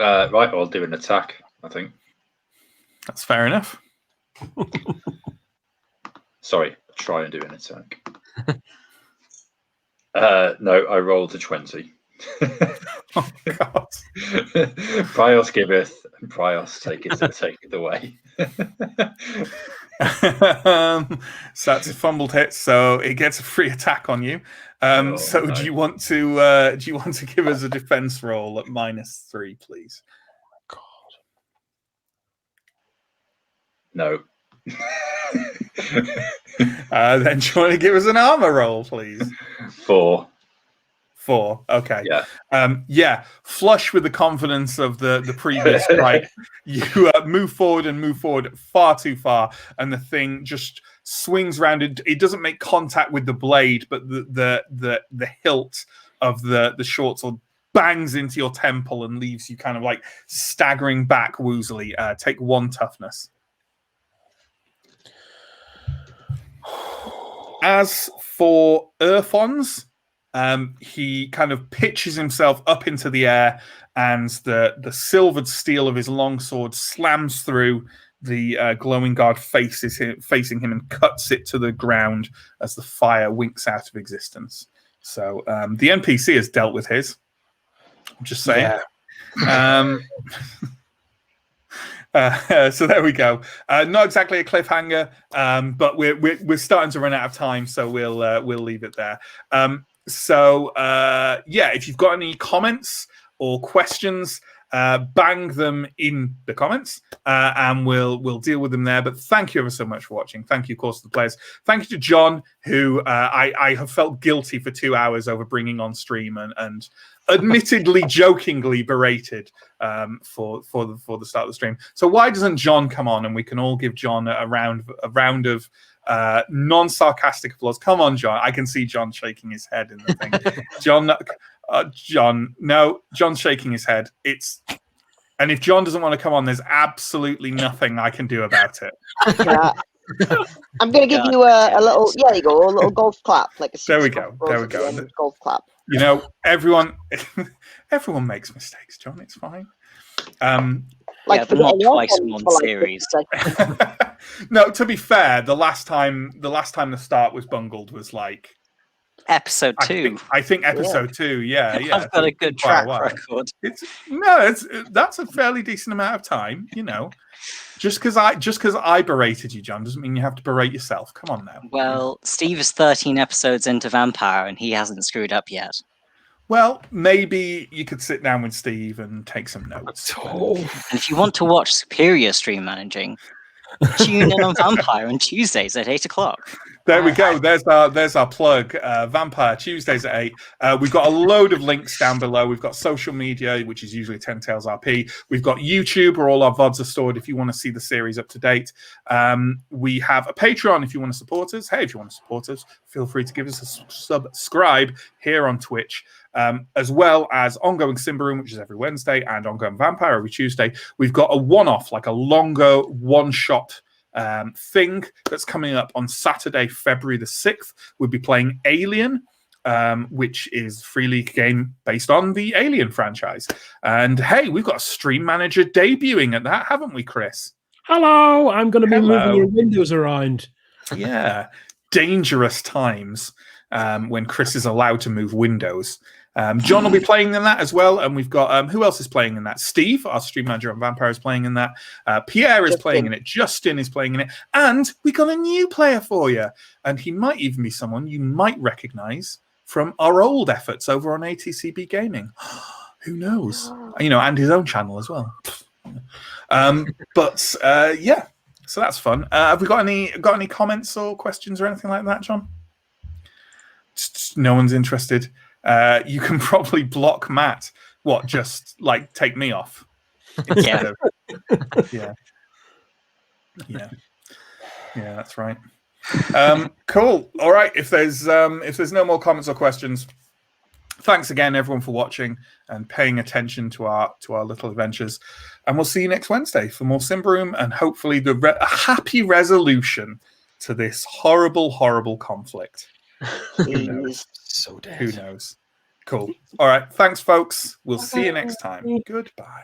Right, I'll do an attack, I think. That's fair enough. Sorry, try and do an attack. No, I rolled a 20. Oh God! Prios giveth, and Prios taketh away. So that's a fumbled hit, so it gets a free attack on you. No. Do you want to give us a defense roll at -3, please? God. No. Then do you want to give us an armor roll, please? 4. 4. Okay. Yeah. Flush with the confidence of the previous strike, you move forward far too far, and the thing just swings around. It doesn't make contact with the blade, but the hilt of the short sword bangs into your temple and leaves you kind of like staggering back woozily. Take 1 toughness. As for Erfons, he kind of pitches himself up into the air, and the silvered steel of his longsword slams through the glowing guard facing him and cuts it to the ground as the fire winks out of existence. So the NPC has dealt with his. I'm just saying. Yeah. So there we go. Not exactly a cliffhanger, but we're starting to run out of time, so we'll leave it there. If you've got any comments or questions, bang them in the comments, and we'll deal with them there. But thank you ever so much for watching. Thank you, of course, to the players. Thank you to John, who I have felt guilty for 2 hours over bringing on stream and admittedly jokingly berated for the start of the stream. So why doesn't John come on and we can all give John a round of non-sarcastic applause? Come on, John. I can see John shaking his head in the thing. John's shaking his head. And if John doesn't want to come on, there's absolutely nothing I can do about it. Yeah. I'm going to give you a little, yeah, you go, a little golf clap. There we go. Golf clap. You know, everyone makes mistakes, John. It's fine. But not twice in one series. No, to be fair, the last time the start was bungled was like episode 2. I think episode 2. Yeah. I've got a good track record. That's a fairly decent amount of time. You know, just because I berated you, John, doesn't mean you have to berate yourself. Come on now. Well, Steve is 13 episodes into Vampire, and he hasn't screwed up yet. Well, maybe you could sit down with Steve and take some notes. And if you want to watch superior stream managing, tune in on Vampire on Tuesdays at 8 o'clock. There we go. There's our plug. Vampire Tuesdays at 8. We've got a load of links down below. We've got social media, which is usually 10 Tails RP. We've got YouTube, where all our VODs are stored if you want to see the series up to date. We have a Patreon if you want to support us. Hey, if you want to support us, feel free to give us a subscribe here on Twitch. As well as ongoing Symbaroum, which is every Wednesday, and ongoing Vampire every Tuesday. We've got a one-off, like a longer one-shot thing that's coming up on Saturday, February the 6th. We'll be playing Alien, which is a Fria Ligan game based on the Alien franchise. And hey, we've got a stream manager debuting at that, haven't we, Chris? Hello, I'm going to be moving your windows around. Yeah, dangerous times when Chris is allowed to move windows. John will be playing in that as well, and we've got who else is playing in that? Steve, our stream manager on Vampire, is playing in that. Pierre is playing in it. Justin is playing in it, and we got a new player for you, and he might even be someone you might recognise from our old efforts over on ATCB Gaming. Who knows? You know, and his own channel as well. Yeah, so that's fun. Have we got any comments or questions or anything like that, John? Just no one's interested. You can probably block Matt. What? Just like take me off. Yeah. Yeah, that's right. Cool. All right. If there's no more comments or questions, thanks again, everyone, for watching and paying attention to our little adventures. And we'll see you next Wednesday for more Symbaroum and hopefully a happy resolution to this horrible, horrible conflict. Who knows? So dead. Who knows? Cool. All right. Thanks, folks. We'll see you next time. Goodbye.